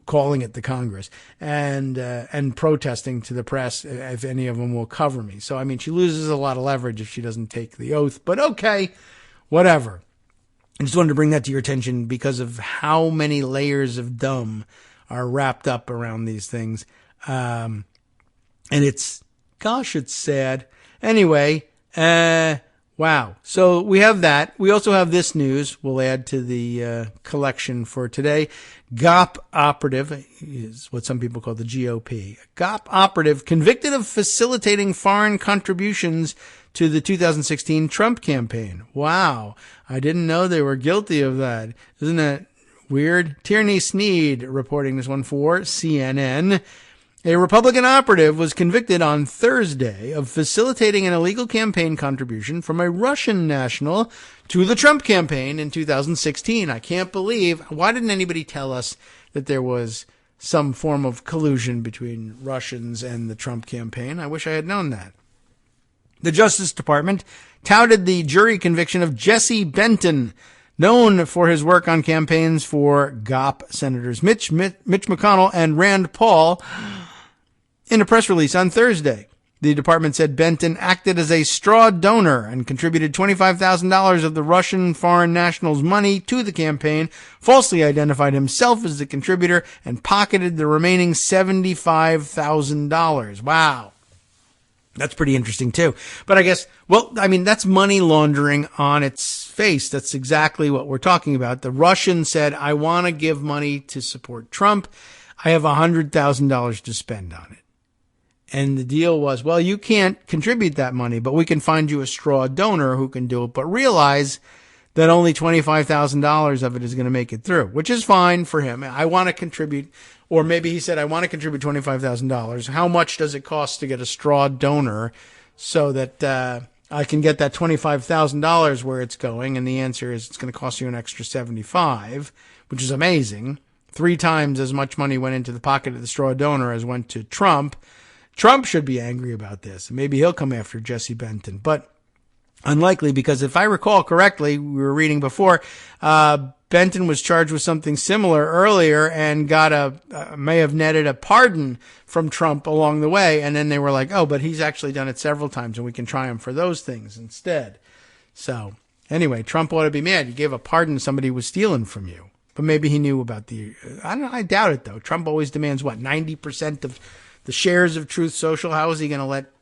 calling it the Congress and protesting to the press if any of them will cover me. So, she loses a lot of leverage if she doesn't take the oath, but okay, whatever. I just wanted to bring that to your attention because of how many layers of dumb are wrapped up around these things. And it's sad. Anyway, wow. So we have that. We also have this news we'll add to the collection for today. GOP operative is what some people call the GOP. GOP operative convicted of facilitating foreign contributions to the 2016 Trump campaign. Wow. I didn't know they were guilty of that. Isn't that weird? Tierney Sneed reporting this one for CNN. A Republican operative was convicted on Thursday of facilitating an illegal campaign contribution from a Russian national to the Trump campaign in 2016. I can't believe. Why didn't anybody tell us that there was some form of collusion between Russians and the Trump campaign? I wish I had known that. The Justice Department touted the jury conviction of Jesse Benton, known for his work on campaigns for GOP Senators Mitch McConnell and Rand Paul. In a press release on Thursday, the department said Benton acted as a straw donor and contributed $25,000 of the Russian foreign national's money to the campaign, falsely identified himself as the contributor, and pocketed the remaining $75,000. Wow. That's pretty interesting, too. But I guess, that's money laundering on its face. That's exactly what we're talking about. The Russian said, I want to give money to support Trump. I have $100,000 to spend on it. And the deal was, you can't contribute that money, but we can find you a straw donor who can do it. But realize that only $25,000 of it is going to make it through, which is fine for him. I want to contribute, or maybe he said, I want to contribute $25,000. How much does it cost to get a straw donor so that I can get that $25,000 where it's going. And the answer is it's going to cost you an extra $75,000, which is amazing. 3 times as much money went into the pocket of the straw donor as went to Trump. Trump should be angry about this. Maybe he'll come after Jesse Benton, but unlikely, because if I recall correctly, we were reading before, Benton was charged with something similar earlier and may have netted a pardon from Trump along the way. And then they were like, oh, but he's actually done it several times and we can try him for those things instead. So anyway, Trump ought to be mad. You gave a pardon to somebody who was stealing from you. But maybe he knew about I don't know. I doubt it though. Trump always demands 90% of the shares of Truth Social. How is he going to let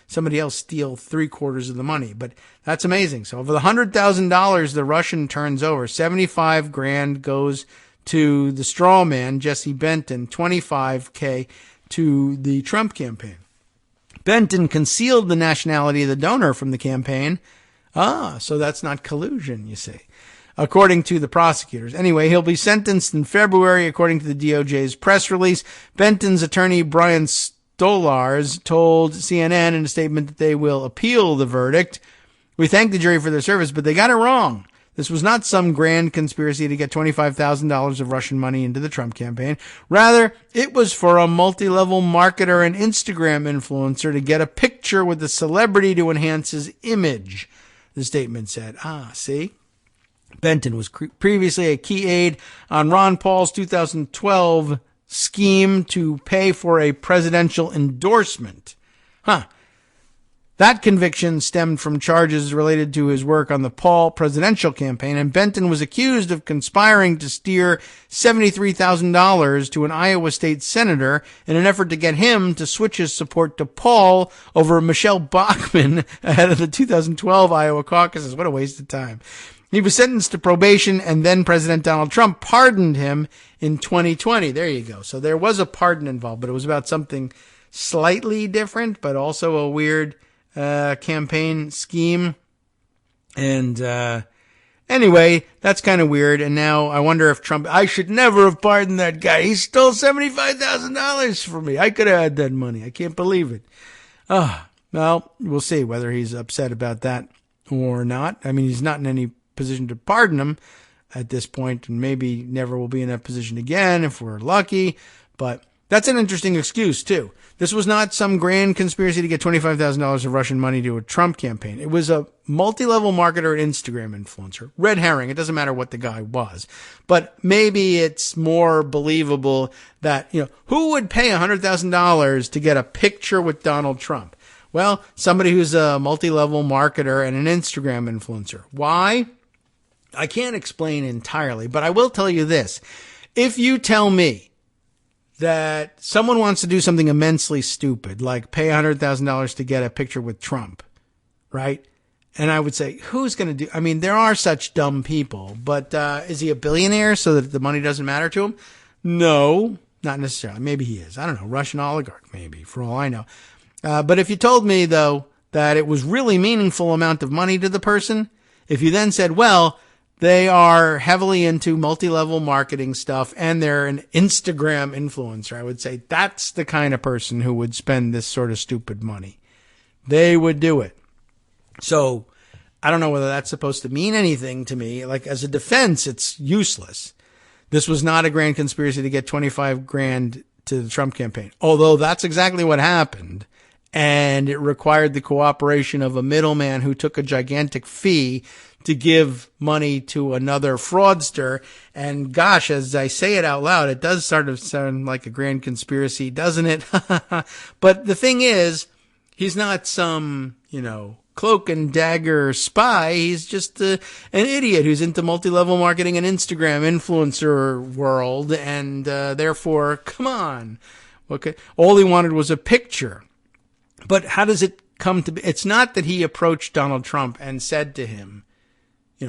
somebody else steal 3/4 of the money? But that's amazing. So of the $100,000 the Russian turns over, $75,000 goes to the straw man, Jesse Benton, $25,000 to the Trump campaign. Benton concealed the nationality of the donor from the campaign. So that's not collusion, you see, according to the prosecutors. Anyway, he'll be sentenced in February, according to the DOJ's press release. Benton's attorney, Brian Stolars, told CNN in a statement that they will appeal the verdict. We thank the jury for their service, but they got it wrong. This was not some grand conspiracy to get $25,000 of Russian money into the Trump campaign. Rather, it was for a multi-level marketer and Instagram influencer to get a picture with the celebrity to enhance his image, the statement said. See? Benton was previously a key aide on Ron Paul's 2012 scheme to pay for a presidential endorsement. That conviction stemmed from charges related to his work on the Paul presidential campaign, and Benton was accused of conspiring to steer $73,000 to an Iowa state senator in an effort to get him to switch his support to Paul over Michelle Bachmann ahead of the 2012 Iowa caucuses. What a waste of time. He was sentenced to probation, and then President Donald Trump pardoned him in 2020. There you go. So there was a pardon involved, but it was about something slightly different, but also a weird campaign scheme. And anyway, that's kind of weird. And now I wonder if Trump, I should never have pardoned that guy. He stole $75,000 from me. I could have had that money. I can't believe it. Well, we'll see whether he's upset about that or not. I mean, he's not in any position to pardon him at this point, and maybe never will be in that position again if we're lucky. But that's an interesting excuse, too. This was not some grand conspiracy to get $25,000 of Russian money to a Trump campaign. It was a multi-level marketer and Instagram influencer. Red herring. It doesn't matter what the guy was. But maybe it's more believable that, who would pay $100,000 to get a picture with Donald Trump? Well, somebody who's a multi-level marketer and an Instagram influencer. Why? I can't explain entirely, but I will tell you this. If you tell me that someone wants to do something immensely stupid, like pay $100,000 to get a picture with Trump, right? And I would say, who's going to do, I mean, there are such dumb people, but is he a billionaire so that the money doesn't matter to him? No, not necessarily. Maybe he is. I don't know. Russian oligarch, maybe, for all I know. But if you told me, though, that it was really meaningful amount of money to the person, if you then said, well, they are heavily into multi-level marketing stuff and they're an Instagram influencer, I would say that's the kind of person who would spend this sort of stupid money. They would do it. So I don't know whether that's supposed to mean anything to me. Like, as a defense, it's useless. This was not a grand conspiracy to get $25,000 to the Trump campaign, although that's exactly what happened. And it required the cooperation of a middleman who took a gigantic fee to give money to another fraudster. And gosh, as I say it out loud, it does sort of sound like a grand conspiracy, doesn't it? But the thing is, he's not some, cloak and dagger spy. He's just an idiot who's into multi-level marketing and Instagram influencer world. And therefore, come on. Okay. All he wanted was a picture. But how does it come to be? It's not that he approached Donald Trump and said to him,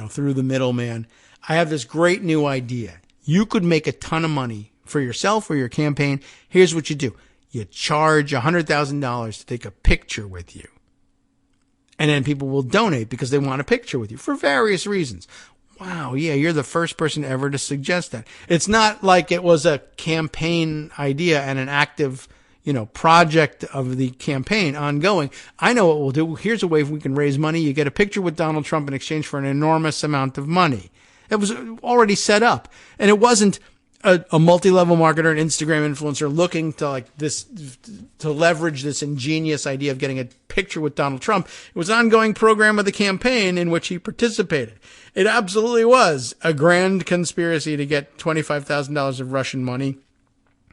through the middleman, I have this great new idea. You could make a ton of money for yourself or your campaign. Here's what you do. You charge $100,000 to take a picture with you. And then people will donate because they want a picture with you for various reasons. Wow, yeah, you're the first person ever to suggest that. It's not like it was a campaign idea and an active project of the campaign ongoing. I know what we'll do. Here's a way we can raise money. You get a picture with Donald Trump in exchange for an enormous amount of money. It was already set up. And it wasn't a multi-level marketer, an Instagram influencer looking to leverage this ingenious idea of getting a picture with Donald Trump. It was an ongoing program of the campaign in which he participated. It absolutely was a grand conspiracy to get $25,000 of Russian money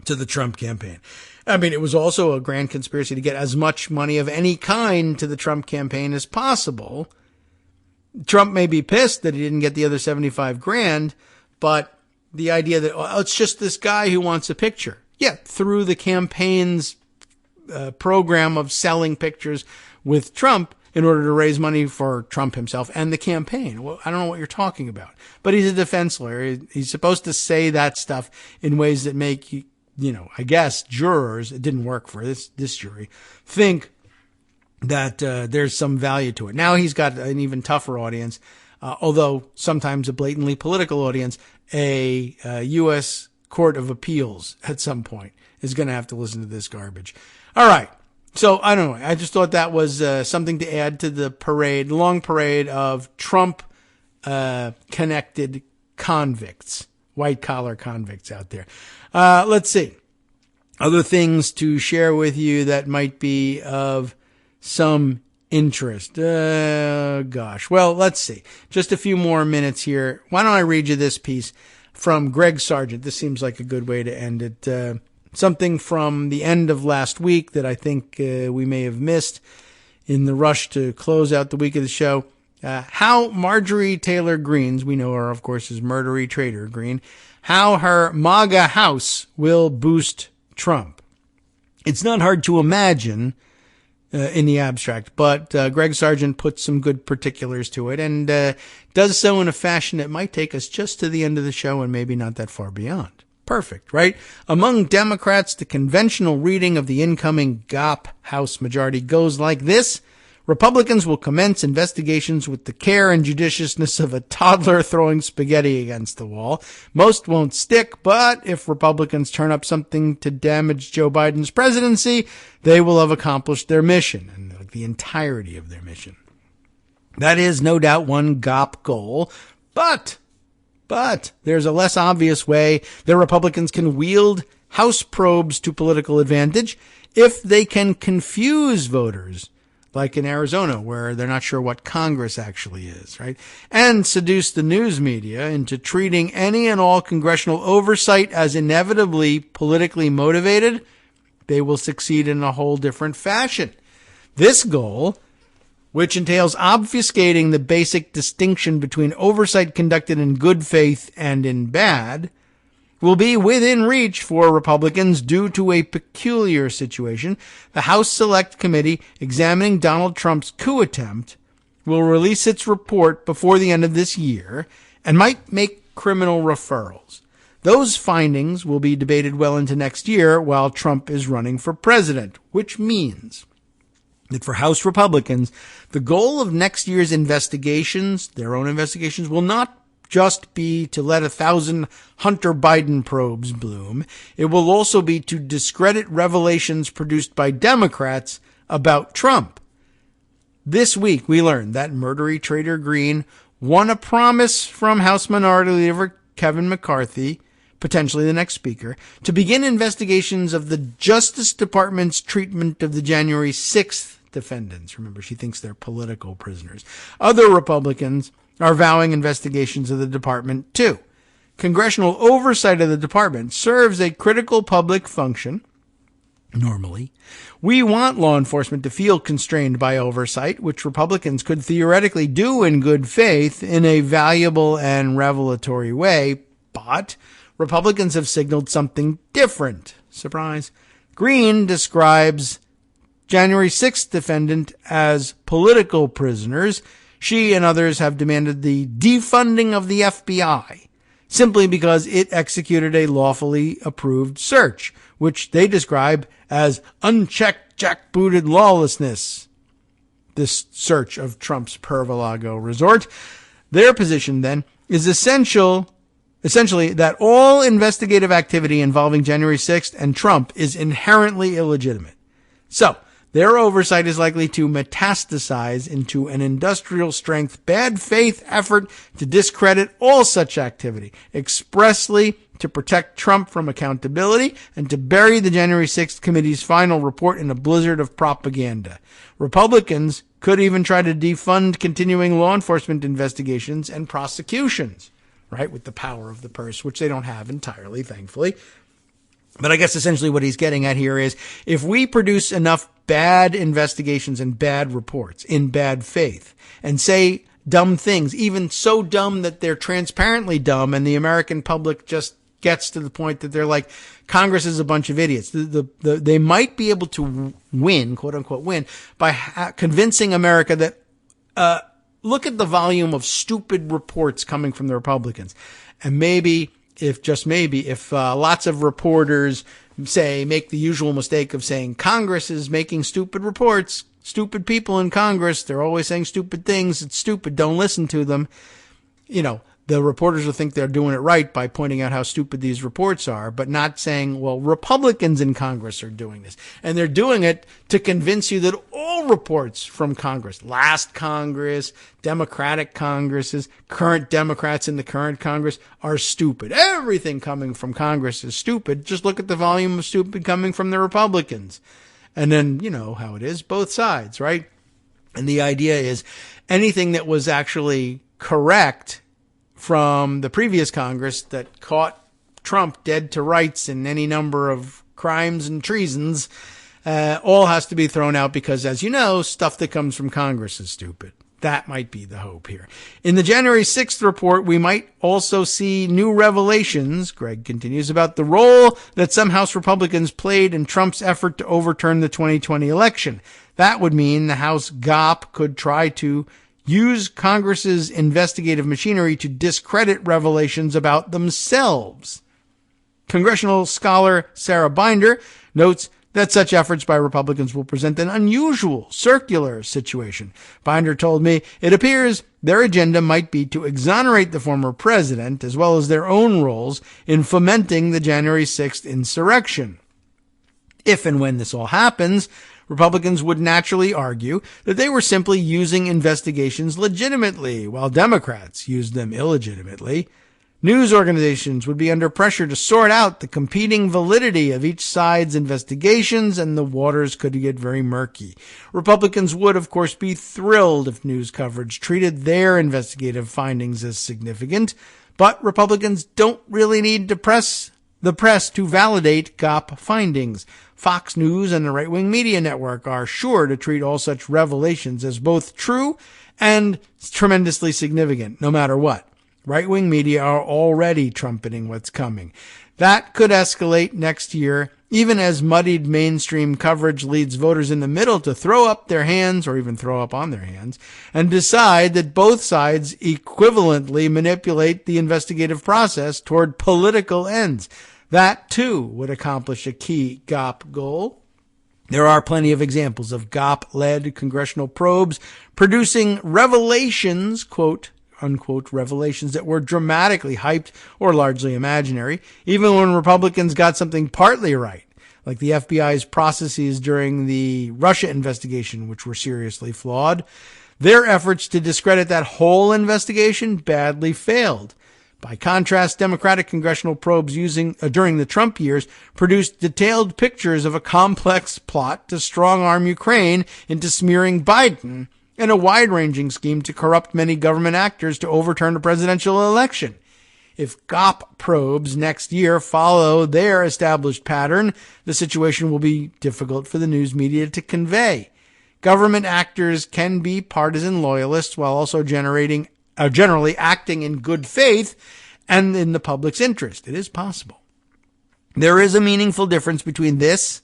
to the Trump campaign. I mean, it was also a grand conspiracy to get as much money of any kind to the Trump campaign as possible. Trump may be pissed that he didn't get the other 75 grand, but the idea that it's just this guy who wants a picture. Yeah, through the campaign's program of selling pictures with Trump in order to raise money for Trump himself and the campaign. Well, I don't know what you're talking about. But he's a defense lawyer. He's supposed to say that stuff in ways that make, I guess, jurors, it didn't work for this jury, think that there's some value to it. Now he's got an even tougher audience, although sometimes a blatantly political audience. A U.S. Court of Appeals at some point is going to have to listen to this garbage. All right. So I don't know. I just thought that was something to add to the long parade of Trump connected convicts, white collar convicts out there. Let's see. Other things to share with you that might be of some interest. Gosh. Well, let's see. Just a few more minutes here. Why don't I read you this piece from Greg Sargent? This seems like a good way to end it. Something from the end of last week that I think we may have missed in the rush to close out the week of the show. How Marjorie Taylor Greene's, we know her, of course, as Murdery Trader Greene, how her MAGA house will boost Trump. It's not hard to imagine in the abstract, but Greg Sargent puts some good particulars to it and does so in a fashion that might take us just to the end of the show and maybe not that far beyond. Perfect, right? Among Democrats, the conventional reading of the incoming GOP House majority goes like this. Republicans will commence investigations with the care and judiciousness of a toddler throwing spaghetti against the wall. Most won't stick, but if Republicans turn up something to damage Joe Biden's presidency, they will have accomplished their mission, and the entirety of their mission. That is no doubt one GOP goal, but there's a less obvious way that Republicans can wield House probes to political advantage if they can confuse voters, like in Arizona, where they're not sure what Congress actually is, right? And seduce the news media into treating any and all congressional oversight as inevitably politically motivated. They will succeed in a whole different fashion. This goal, which entails obfuscating the basic distinction between oversight conducted in good faith and in bad, will be within reach for Republicans due to a peculiar situation. The House Select Committee examining Donald Trump's coup attempt will release its report before the end of this year and might make criminal referrals. Those findings will be debated well into next year while Trump is running for president, which means that for House Republicans, the goal of next year's investigations, their own investigations, will not just be to let 1,000 Hunter Biden probes bloom. It will also be to discredit revelations produced by Democrats about Trump. This week, we learned that Murdery Trader Greene won a promise from House Minority Leader Kevin McCarthy, potentially the next speaker, to begin investigations of the Justice Department's treatment of the January 6th defendants. Remember, she thinks they're political prisoners. Other Republicans are vowing investigations of the department too. Congressional oversight of the department serves a critical public function. Normally, we want law enforcement to feel constrained by oversight, which Republicans could theoretically do in good faith in a valuable and revelatory way, but Republicans have signaled something different. Surprise. Greene describes January 6th defendant as political prisoners. She and others have demanded the defunding of the FBI simply because it executed a lawfully approved search, which they describe as unchecked, jackbooted lawlessness. This search of Trump's Mar-a-Lago resort. Their position, then, is essential essentially that all investigative activity involving January 6th and Trump is inherently illegitimate. So, their oversight is likely to metastasize into an industrial-strength, bad-faith effort to discredit all such activity, expressly to protect Trump from accountability and to bury the January 6th committee's final report in a blizzard of propaganda. Republicans could even try to defund continuing law enforcement investigations and prosecutions, right, with the power of the purse, which they don't have entirely, thankfully. But I guess essentially what he's getting at here is if we produce enough bad investigations and bad reports in bad faith and say dumb things, even so dumb that they're transparently dumb and the American public just gets to the point that they're like, Congress is a bunch of idiots. They might be able to win, quote unquote win, by convincing America that, look at the volume of stupid reports coming from the Republicans. And maybe, if lots of reporters make the usual mistake of saying Congress is making stupid reports, stupid people in Congress, they're always saying stupid things, it's stupid, don't listen to them. The reporters will think they're doing it right by pointing out how stupid these reports are, but not saying, well, Republicans in Congress are doing this. And they're doing it to convince you that all reports from Congress, last Congress, Democratic Congresses, current Democrats in the current Congress are stupid. Everything coming from Congress is stupid. Just look at the volume of stupid coming from the Republicans. And then, you know how it is, both sides, right? And the idea is anything that was actually correct from the previous Congress that caught Trump dead to rights in any number of crimes and treasons, all has to be thrown out because, as you know, stuff that comes from Congress is stupid. That might be the hope here. In the January 6th report, we might also see new revelations, Greg continues, about the role that some House Republicans played in Trump's effort to overturn the 2020 election. That would mean the House GOP could try to use Congress's investigative machinery to discredit revelations about themselves. Congressional scholar Sarah Binder notes that such efforts by Republicans will present an unusual circular situation. Binder told me it appears their agenda might be to exonerate the former president as well as their own roles in fomenting the January 6th insurrection. If and when this all happens, Republicans would naturally argue that they were simply using investigations legitimately, while Democrats used them illegitimately. News organizations would be under pressure to sort out the competing validity of each side's investigations, and the waters could get very murky. Republicans would, of course, be thrilled if news coverage treated their investigative findings as significant, but Republicans don't really need the press to validate GOP findings. Fox News and the right-wing media network are sure to treat all such revelations as both true and tremendously significant, no matter what. Right-wing media are already trumpeting what's coming. That could escalate next year, even as muddied mainstream coverage leads voters in the middle to throw up their hands, or even throw up on their hands, and decide that both sides equivalently manipulate the investigative process toward political ends. That, too, would accomplish a key GOP goal. There are plenty of examples of GOP-led congressional probes producing revelations, quote, unquote, revelations that were dramatically hyped or largely imaginary, even when Republicans got something partly right, like the FBI's processes during the Russia investigation, which were seriously flawed. Their efforts to discredit that whole investigation badly failed. By contrast, Democratic congressional probes during the Trump years produced detailed pictures of a complex plot to strong-arm Ukraine into smearing Biden and a wide-ranging scheme to corrupt many government actors to overturn a presidential election. If GOP probes next year follow their established pattern, the situation will be difficult for the news media to convey. Government actors can be partisan loyalists while also generally acting in good faith and in the public's interest. It is possible. There is a meaningful difference between this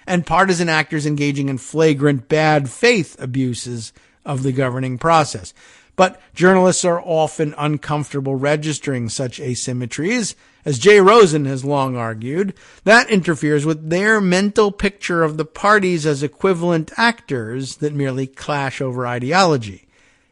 and partisan actors engaging in flagrant bad faith abuses of the governing process. But journalists are often uncomfortable registering such asymmetries. As Jay Rosen has long argued, that interferes with their mental picture of the parties as equivalent actors that merely clash over ideology.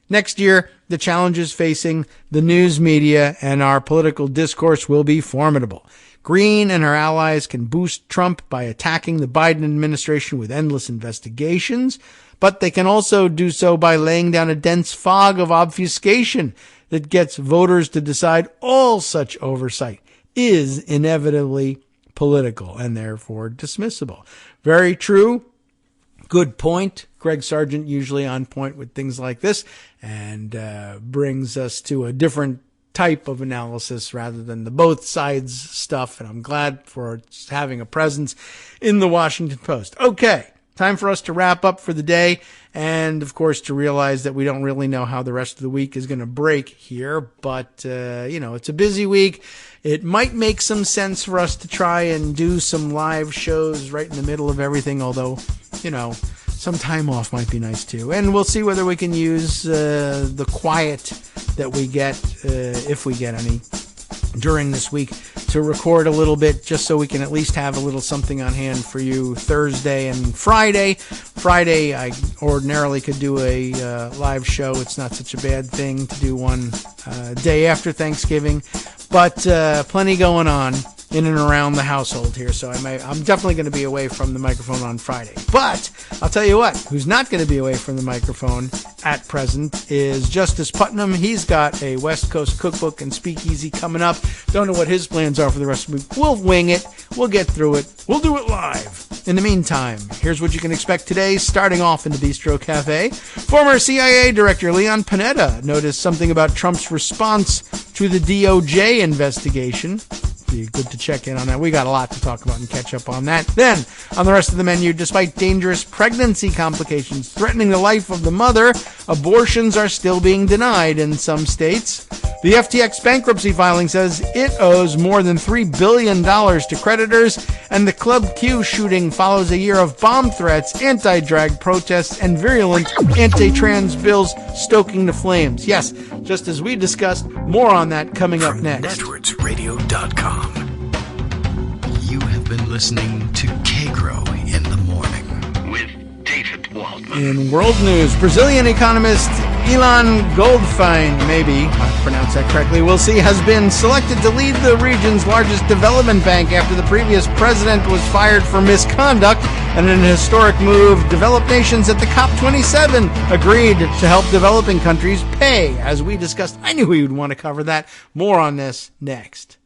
Next year, the challenges facing the news media and our political discourse will be formidable. Green and her allies can boost Trump by attacking the Biden administration with endless investigations, but they can also do so by laying down a dense fog of obfuscation that gets voters to decide all such oversight is inevitably political and therefore dismissible. Very true. Good point. Greg Sargent usually on point with things like this and brings us to a different type of analysis rather than the both sides stuff. And I'm glad for having a presence in the Washington Post. Okay. Time for us to wrap up for the day. And of course, to realize that we don't really know how the rest of the week is going to break here. But, it's a busy week. It might make some sense for us to try and do some live shows right in the middle of everything. Although, some time off might be nice too. And we'll see whether we can use the quiet that we get, if we get any, during this week to record a little bit just so we can at least have a little something on hand for you Thursday and Friday. Friday, I ordinarily could do a live show. It's not such a bad thing to do one day after Thanksgiving, but plenty going on in and around the household here, so I'm definitely going to be away from the microphone on Friday. But I'll tell you what, who's not going to be away from the microphone at present is Justice Putnam. He's got a West Coast cookbook and speakeasy coming up. Don't know what his plans are for the rest of the week. We'll wing it. We'll get through it. We'll do it live. In the meantime, here's what you can expect today, starting off in the Bistro Cafe. Former CIA Director Leon Panetta noticed something about Trump's response to the DOJ investigation. Be good to check in on that. We got a lot to talk about and catch up on that. Then, on the rest of the menu, despite dangerous pregnancy complications threatening the life of the mother, abortions are still being denied in some states. The FTX bankruptcy filing says it owes more than $3 billion to creditors, and the Club Q shooting follows a year of bomb threats, anti-drag protests, and virulent anti-trans bills stoking the flames. Yes, just as we discussed, more on that coming up next. NetworksRadio.com. You have been listening to Kagro in the Morning with David Waldman. In world news, Brazilian economist Ilan Goldfein, maybe I pronounced that correctly, we'll see, has been selected to lead the region's largest development bank after the previous president was fired for misconduct. And in a historic move, developed nations at the COP27 agreed to help developing countries pay. As we discussed, I knew we would want to cover that. More on this next.